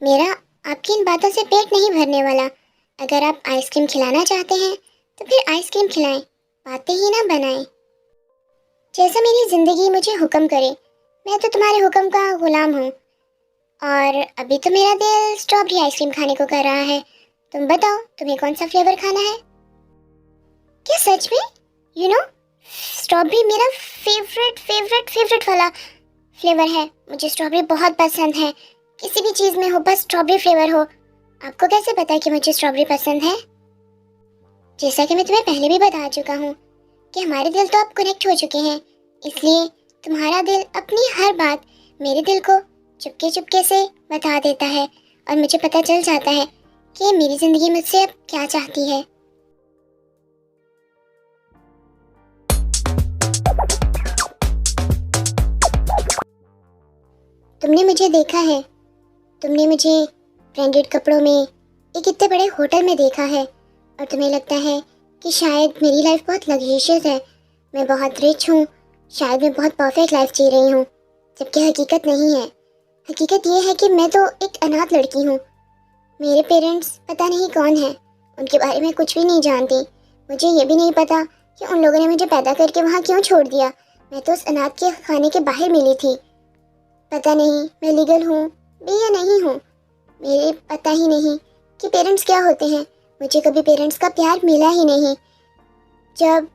मेरा आपकी इन बातों से पेट नहीं भरने वाला। अगर आप आइसक्रीम खिलाना चाहते हैं तो फिर आइसक्रीम खिलाएं, बातें ही ना बनाएं। जैसा मेरी ज़िंदगी मुझे हुक्म करे, मैं तो तुम्हारे हुक्म का गुलाम हूँ। और अभी तो मेरा दिल स्ट्रॉबेरी आइसक्रीम खाने को कर रहा है। तुम बताओ, तुम्हें कौन सा फ्लेवर खाना है? क्या सच में? स्ट्रॉबेरी मेरा फेवरेट वाला फ्लेवर है, मुझे स्ट्रॉबेरी बहुत पसंद है। किसी भी चीज़ में हो बस स्ट्रॉबेरी फ्लेवर हो। आपको कैसे पता कि मुझे स्ट्रॉबेरी पसंद है? जैसा कि मैं तुम्हें पहले भी बता चुका हूँ कि हमारे दिल तो अब कनेक्ट हो चुके हैं, इसलिए तुम्हारा दिल अपनी हर बात मेरे दिल को चुपके चुपके से बता देता है और मुझे पता चल जाता है कि मेरी ज़िंदगी मुझसे अब क्या चाहती है। तुमने मुझे देखा है, तुमने मुझे ब्रांडेड कपड़ों में एक इतने बड़े होटल में देखा है और तुम्हें लगता है कि शायद मेरी लाइफ बहुत लग्जरियस है, मैं बहुत रिच हूँ, शायद मैं बहुत परफेक्ट लाइफ जी रही हूँ, जबकि हकीकत नहीं है। हकीकत ये है कि मैं तो एक अनाथ लड़की हूँ। मेरे पेरेंट्स पता नहीं कौन है, उनके बारे में कुछ भी नहीं जानती। मुझे ये भी नहीं पता कि उन लोगों ने मुझे पैदा करके वहाँ क्यों छोड़ दिया। मैं तो उस अनाथ के खाने के बाहर मिली थी। पता नहीं मैं लीगल हूँ भी या नहीं हूँ, मेरे पता ही नहीं कि पेरेंट्स क्या होते हैं। मुझे कभी पेरेंट्स का प्यार मिला ही नहीं। जब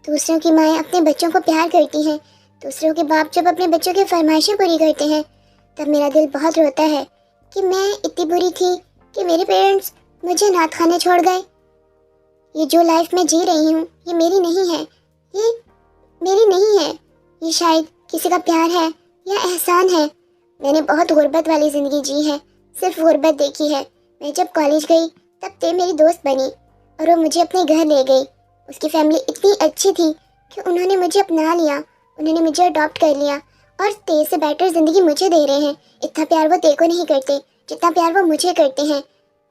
दूसरों की माएँ अपने बच्चों को प्यार करती हैं, दूसरों के बाप जब अपने बच्चों की फरमाइशें पूरी करते हैं, तब मेरा दिल बहुत रोता है कि मैं इतनी बुरी थी कि मेरे पेरेंट्स मुझे अनाथ खाने छोड़ गए। ये जो लाइफ मैं जी रही हूँ ये मेरी नहीं है, ये मेरी नहीं है, ये शायद किसी का प्यार है या एहसान है। मैंने बहुत गुर्बत वाली ज़िंदगी जी है, सिर्फ गुर्बत देखी है। मैं जब कॉलेज गई तब ते मेरी दोस्त बनी और वो मुझे अपने घर ले गई। उसकी फैमिली इतनी अच्छी थी कि उन्होंने मुझे अपना लिया, उन्होंने मुझे अडॉप्ट कर लिया और ते से बेटर ज़िंदगी मुझे दे रहे हैं। इतना प्यार वो ते को नहीं करते जितना प्यार वो मुझे करते हैं।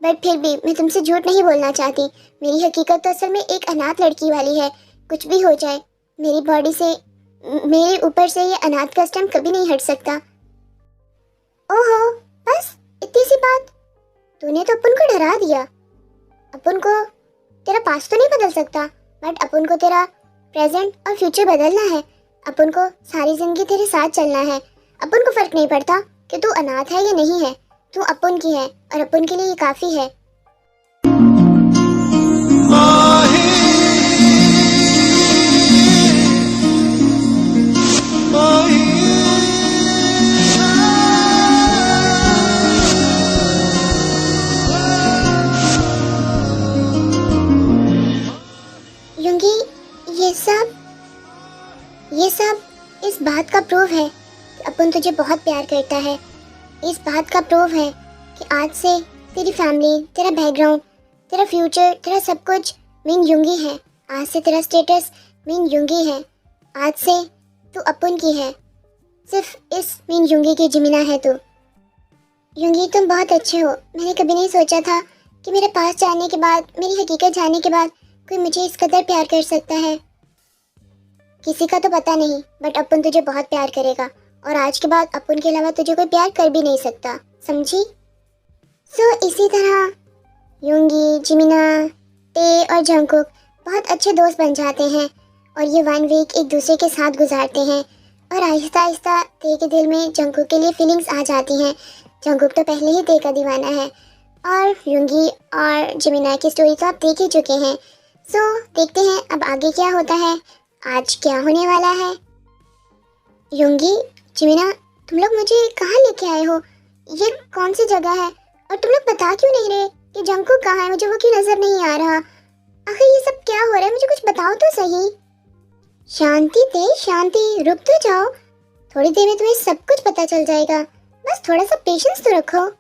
बट फिर भी मैं तुमसे झूठ नहीं बोलना चाहती, मेरी हकीकत तो असल में एक अनाथ लड़की वाली है। कुछ भी हो जाए मेरी बॉडी से, मेरे ऊपर से ये अनाथ का स्टैम्प कभी नहीं हट सकता। ओहो, बस इतनी सी बात, तूने तो अपन को डरा दिया। अपन को तेरा पास्ट तो नहीं बदल सकता, बट अपन को तेरा प्रेजेंट और फ्यूचर बदलना है। अपन को सारी जिंदगी तेरे साथ चलना है। अपन को फर्क नहीं पड़ता कि तू अनाथ है या नहीं है, तू अपन की है और अपन के लिए ये काफी है। युंगी, ये सब इस बात का प्रूफ है कि अपन तुझे बहुत प्यार करता है। इस बात का प्रूफ है कि आज से तेरी फैमिली, तेरा बैकग्राउंड, तेरा फ्यूचर, तेरा सब कुछ मिन युंगी है। आज से तेरा स्टेटस मिन युंगी है। आज से तू अपन की है, सिर्फ इस मिन युंगी की जिमिना है तू। युंगी, तुम बहुत अच्छे हो। मैंने कभी नहीं सोचा था कि मेरे पास जानने के बाद, मेरी हकीकत जानने के बाद कोई मुझे इस कदर प्यार कर सकता है। किसी का तो पता नहीं, बट अपन तुझे बहुत प्यार करेगा और आज के बाद अपन के अलावा तुझे कोई प्यार कर भी नहीं सकता, समझी? इसी तरह युंगी, जिमिना, ते और जंगकुक बहुत अच्छे दोस्त बन जाते हैं और ये 1 वीक एक दूसरे के साथ गुजारते हैं और आहिस्ता आहिस्ता ते के दिल में जंगकुक के लिए फीलिंग्स आ जाती हैं। जंगकुक तो पहले ही ते का दीवाना है और युंगी और जिमिना की स्टोरी तो आप देख ही चुके हैं। देखते हैं अब आगे क्या होता है, आज क्या होने वाला है। युंगी, जिमिना, तुम लोग मुझे कहाँ लेके आए हो? ये कौन सी जगह है और तुम लोग बता क्यों नहीं रहे कि जंगकुक कहाँ है? मुझे वो क्यों नजर नहीं आ रहा? आखिर ये सब क्या हो रहा है, मुझे कुछ बताओ तो सही। शांति ते, शांति, रुक तो जाओ, थोड़ी देर में तुम्हें सब कुछ पता चल जाएगा। बस थोड़ा सा पेशेंस तो रखो।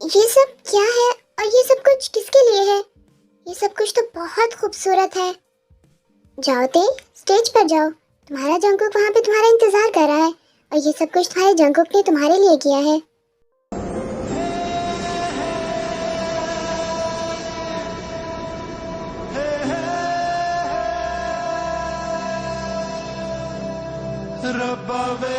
ये सब क्या है और ये सब कुछ किसके लिए है? ये सब कुछ तो बहुत खूबसूरत है। जाओ ते, स्टेज पर जाओ, तुम्हारा जंगकुक वहाँ पे तुम्हारा इंतजार कर रहा है और ये सब कुछ तुम्हारे जंगकुक ने तुम्हारे लिए किया है। रब्बा वे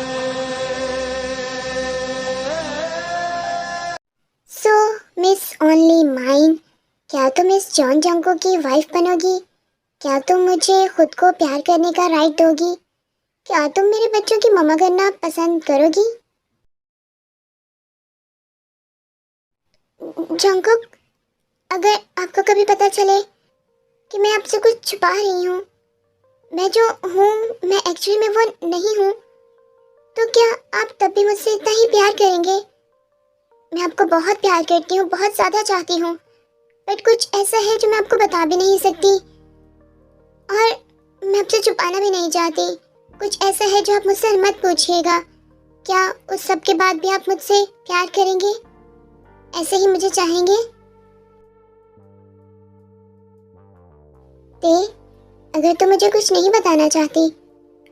तुम इस जॉन जंको की वाइफ बनोगी? क्या तुम मुझे खुद को प्यार करने का राइट दोगी? क्या तुम मेरे बच्चों की मम्मा करना पसंद करोगी? जंकुक, अगर आपको कभी पता चले कि मैं आपसे कुछ छुपा रही हूँ, मैं जो हूँ मैं एक्चुअली में वो नहीं हूँ, तो क्या आप तब भी मुझसे इतना ही प्यार करेंगे? मैं आपको बहुत प्यार करती हूँ, बहुत ज़्यादा चाहती हूँ, बट कुछ ऐसा है जो मैं आपको बता भी नहीं सकती और मैं आपसे छुपाना भी नहीं चाहती। कुछ ऐसा है जो आप मुझसे मत पूछिएगा। क्या उस सब के बाद भी आप मुझसे प्यार करेंगे? ऐसे ही मुझे चाहेंगे? ते, अगर तुम मुझे कुछ नहीं बताना चाहती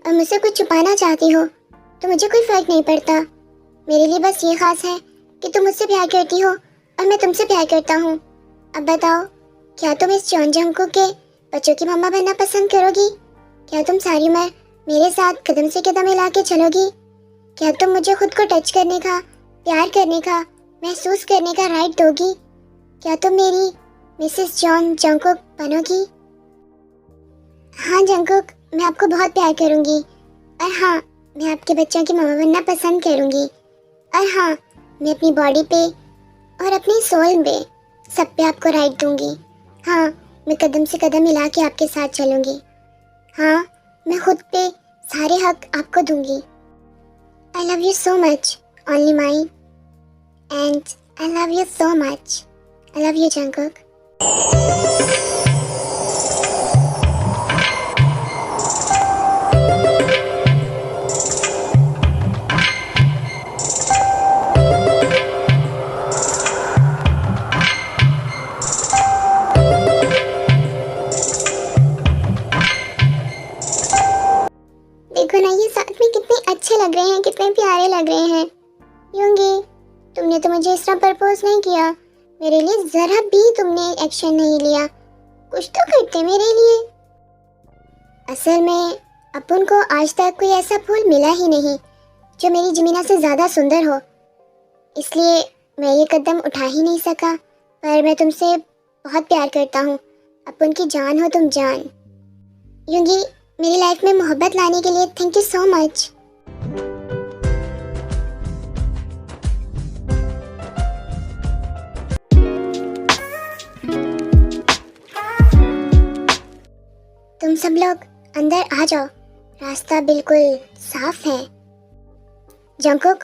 और मुझसे कुछ छुपाना चाहती हो तो मुझे कोई फर्क नहीं पड़ता। मेरे लिए बस ये खास है कि तुम मुझसे प्यार करती हो और मैं तुमसे प्यार करता हूँ। अब बताओ, क्या तुम इस जॉन जंको के बच्चों की मम्मा बनना पसंद करोगी? क्या तुम सारी उम्र मेरे साथ कदम से कदम मिला के चलोगी? क्या तुम मुझे खुद को टच करने का, प्यार करने का, महसूस करने का राइट दोगी? क्या तुम मेरी मिसेस जॉन जंकुक बनोगी? हाँ जंकुक, मैं आपको बहुत प्यार करूँगी और हाँ, मैं आपके बच्चों की मम्मा बनना पसंद करूँगी और हाँ, मैं अपनी बॉडी पे और अपनी सोल पे सब पे आपको राइट दूँगी। हाँ, मैं कदम से कदम मिला के आपके साथ चलूँगी। हाँ, मैं खुद पे सारे हक आपको दूँगी। I love you so much, only mine. And I love you so much. I love you, Jungkook. देखो ना, ये साथ में कितने अच्छे लग रहे हैं, कितने प्यारे लग रहे हैं। यूंगी, तुमने तो मुझे इस तरह प्रपोज नहीं किया, मेरे लिए जरा भी तुमने एक्शन नहीं लिया। कुछ तो करते मेरे लिए। असल में अपन को आज तक कोई ऐसा फूल मिला ही नहीं जो मेरी जमीना से ज्यादा सुंदर हो, इसलिए मैं ये कदम उठा ही नहीं सका। पर मैं तुमसे बहुत प्यार करता हूँ। अपन की जान हो तुम, जान। यूंगी, मेरी लाइफ में मोहब्बत लाने के लिए थैंक यू सो मच। तुम सब लोग अंदर आ जाओ, रास्ता बिल्कुल साफ है। जंकुक,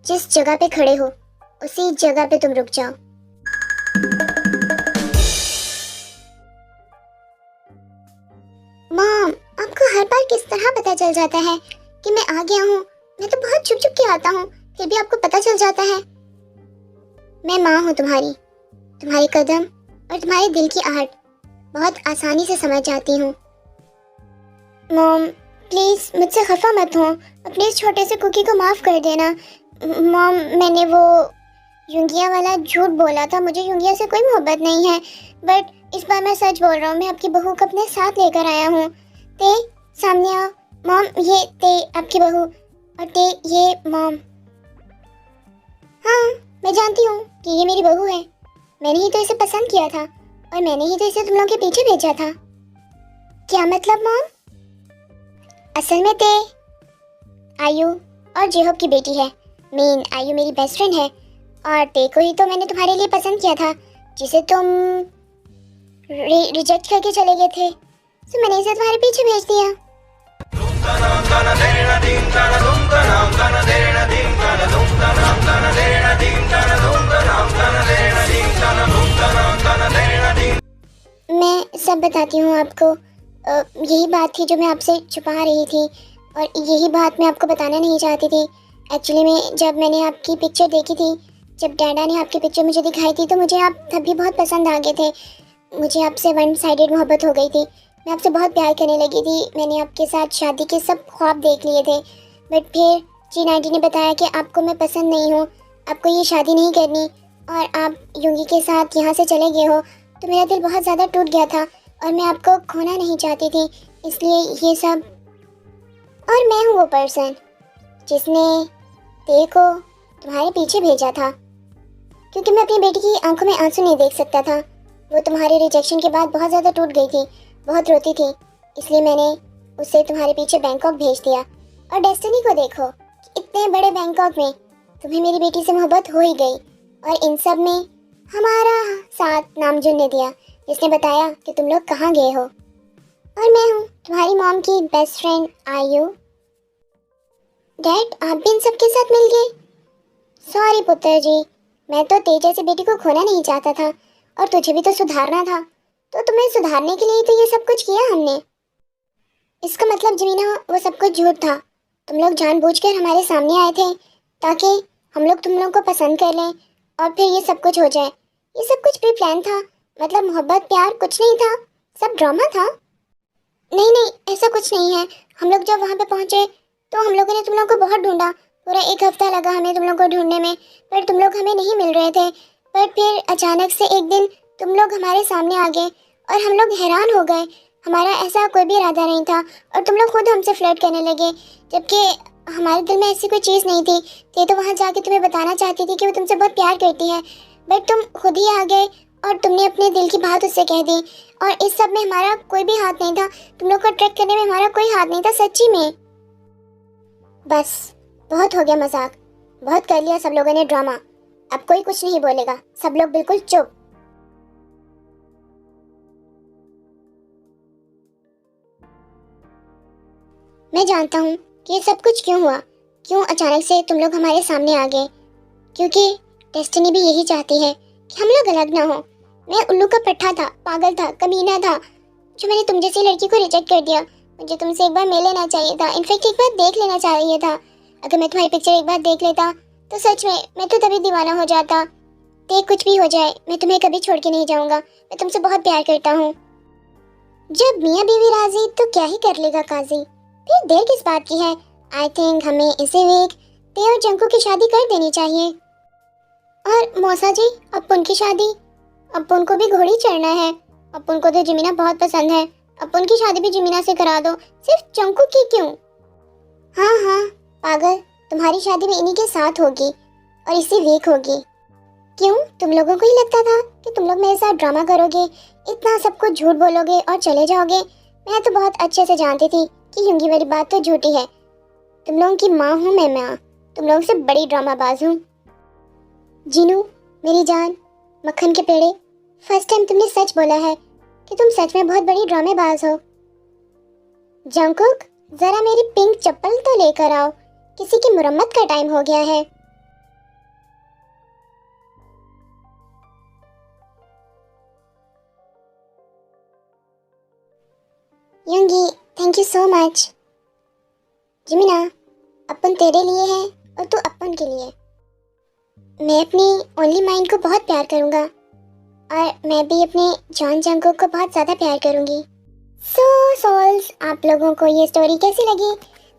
जिस जगह पे खड़े हो उसी जगह पे तुम रुक जाओ। मॉम, आपको हर बार किस तरह पता चल जाता है कि मैं आ गया हूँ? मैं तो बहुत छुप छुप के आता हूँ, फिर भी आपको पता चल जाता है। मैं माँ हूँ तुम्हारी, तुम्हारे कदम और तुम्हारे दिल की आहट बहुत आसानी से समझ जाती हूँ। मॉम, प्लीज मुझसे खफा मत हो, अपने इस छोटे से कुकी को माफ कर देना। मॉम, मैंने वो युंगिया वाला झूठ बोला था, मुझे युंगिया से कोई मोहब्बत नहीं है, बट इस बार मैं सच बोल रहा हूँ। मैं आपकी बहू को अपने साथ लेकर आया हूँ। ते, सामने आओ। मॉम, ये ते आपकी बहू और ते ये मॉम। हाँ, मैं जानती हूँ कि ये मेरी बहू है। मैंने ही तो इसे पसंद किया था और मैंने ही तो इसे तुम लोगों के पीछे भेजा था। क्या मतलब मॉम? असल में ते आयु और जेहोब की बेटी है। मीन आयु मेरी बेस्ट फ्रेंड है और ते को ही तो मैंने तुम्हारे लिए पसंद किया था, जिसे तुम रिजेक्ट करके चले गए थे, तो मैंने इसे तुम्हारे पीछे भेज दिया। मैं सब बताती हूँ आपको। यही बात थी जो मैं आपसे छुपा रही थी और यही बात मैं आपको बताना नहीं चाहती थी। एक्चुअली में जब मैंने आपकी पिक्चर देखी थी, जब डैडा ने आपकी पिक्चर मुझे दिखाई थी, तो मुझे आप तब भी बहुत पसंद आ गए थे। मुझे आपसे वन साइडेड मोहब्बत हो गई थी। मैं आपसे बहुत प्यार करने लगी थी। मैंने आपके साथ शादी के सब ख्वाब देख लिए थे, बट फिर जी आंटी ने बताया कि आपको मैं पसंद नहीं हूँ, आपको ये शादी नहीं करनी और आप युंगी के साथ यहाँ से चले गए हो, तो मेरा दिल बहुत ज़्यादा टूट गया था और मैं आपको खोना नहीं चाहती थी, इसलिए ये सब। और मैं हूँ वो पर्सन जिसने ते को तुम्हारे पीछे भेजा था, क्योंकि मैं अपनी बेटी की आंखों में आंसू नहीं देख सकता था। वो तुम्हारे रिजेक्शन के बाद बहुत ज़्यादा टूट गई थी, बहुत रोती थी, इसलिए मैंने उसे तुम्हारे पीछे बैंकॉक भेज दिया। और डेस्टिनी को देखो, इतने बड़े बैंकॉक में तुम्हें मेरी बेटी से मोहब्बत हो ही गई, और इन सब में हमारा साथ नामजुन ने दिया, जिसने बताया कि तुम लोग कहाँ गए हो। और मैं हूँ तुम्हारी मॉम की बेस्ट फ्रेंड आयु। डैड, आप भी इन सब के साथ मिल गए? सॉरी पुत्र जी, मैं तो तेज जैसी बेटी को खोना नहीं चाहता था, और तुझे भी तो सुधारना था, तो तुम्हें सुधारने के लिए तो ये सब कुछ किया हमने। इसका मतलब जमीना, वो सब कुछ झूठ था। तुम लोग जानबूझकर हमारे सामने आए थे ताकि हम लोग तुम लोग को पसंद कर लें और फिर ये सब कुछ हो जाए। ये सब कुछ प्री प्लान था, मतलब मोहब्बत प्यार कुछ नहीं था, सब ड्रामा था। नहीं नहीं, ऐसा कुछ नहीं है। हम लोग जब वहाँ पे पहुँचे तो हम लोगों ने तुम लोग को बहुत ढूंढा, पूरा 1 हफ्ता लगा हमें तुम लोग को ढूंढने में, पर तुम लोग हमें नहीं मिल रहे थे। पर फिर अचानक से एक दिन तुम लोग हमारे सामने आ गए और हम लोग हैरान हो गए। हमारा ऐसा कोई भी इरादा नहीं था और तुम लोग खुद हमसे फ्लर्ट करने लगे, जबकि हमारे दिल में ऐसी कोई चीज़ नहीं थी। ये तो वहाँ जाके तुम्हें बताना चाहती थी कि वो तुमसे बहुत प्यार करती है, बट तुम खुद ही आ गए और तुमने अपने दिल की बात उससे कह दी। और इस सब में हमारा कोई भी हाथ नहीं था, तुम लोग को अट्रैक्ट करने में हमारा कोई हाथ नहीं था, सच्ची में। बस बहुत हो गया मजाक, बहुत कर लिया सब लोगों ने ड्रामा। अब कोई कुछ नहीं बोलेगा, सब लोग बिल्कुल चुप। मैं जानता हूँ कि ये सब कुछ क्यों हुआ, क्यों अचानक से तुम लोग हमारे सामने आ गए, क्योंकि डेस्टिनी भी यही चाहती है कि हम लोग अलग ना हो। मैं उल्लू का पट्टा था, पागल था, कमीना था, जो मैंने तुम जैसी लड़की को रिजेक्ट कर दिया। मुझे तुमसे एक बार मिल लेना चाहिए था, इनफैक्ट एक बार देख लेना चाहिए था। अगर मैं तुम्हारी पिक्चर एक बार देख लेता तो सच में मैं तो तभी दीवाना हो जाता। देख, कुछ भी हो जाए मैं तुम्हें कभी छोड़ के नहीं जाऊंगा, मैं तुमसे बहुत प्यार करता हूँ। जब मियाँ बीवी राजी तो क्या ही कर लेगा काजी, फिर देर किस बात की है। आई थिंक हमें इसी वीक ते और जंकू की शादी कर देनी चाहिए। और मौसा जी, अपुन की शादी? अपुन को भी घोड़ी चढ़ना है, अपुन को तो जमीना बहुत पसंद है, अपुन की शादी भी जमीना से करा दो, सिर्फ जंकू की क्यों? हाँ हाँ पागल, तुम्हारी शादी भी इन्हीं के साथ होगी और इसी वीक होगी। क्यों, तुम लोगों को ही लगता था कि तुम लोग मेरे साथ ड्रामा करोगे, इतना सब कुछ झूठ बोलोगे और चले जाओगे? मैं तो बहुत अच्छे से जानती थी कि यूंगी वाली बात तो झूठी है। तुम लोगों की माँ हूँ मैं, माँ तुम लोगों से बड़ी ड्रामाबाज हूँ। जीनू मेरी जान, मक्खन के पेड़े, फर्स्ट टाइम तुमने सच बोला है कि तुम सच में बहुत बड़ी ड्रामेबाज हो। जंकुक, जरा मेरी पिंक चप्पल तो लेकर आओ, किसी की मुरम्मत का टाइम हो गया है। यंगी, थैंक यू सो मच। जिमिना, अपन तेरे लिए है और तू अपन के लिए। मैं अपनी ओनली माइंड को बहुत प्यार करूँगा और मैं भी अपने जॉन जंकुक को बहुत ज़्यादा प्यार करूँगी। सो सोल्स, आप लोगों को ये स्टोरी कैसी लगी?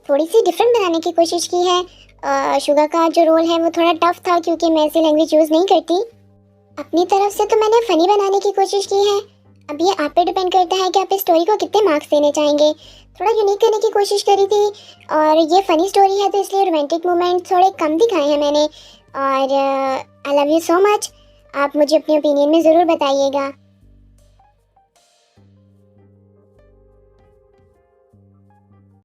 थोड़ी सी डिफरेंट बनाने की कोशिश की है। शुगा का जो रोल है वो थोड़ा टफ था क्योंकि मैं ऐसी लैंग्वेज यूज़ नहीं करती। अपनी तरफ से तो मैंने फ़नी बनाने की कोशिश की है। अब ये आप पे डिपेंड करता है कि आप इस स्टोरी को कितने मार्क्स देने चाहेंगे। थोड़ा यूनिक करने की कोशिश करी थी और ये फ़नी स्टोरी है तो इसलिए रोमांटिक मोमेंट थोड़े कम दिखाए हैं मैंने। और I love you so much. आप मुझे अपनी ओपिनियन में ज़रूर बताइएगा।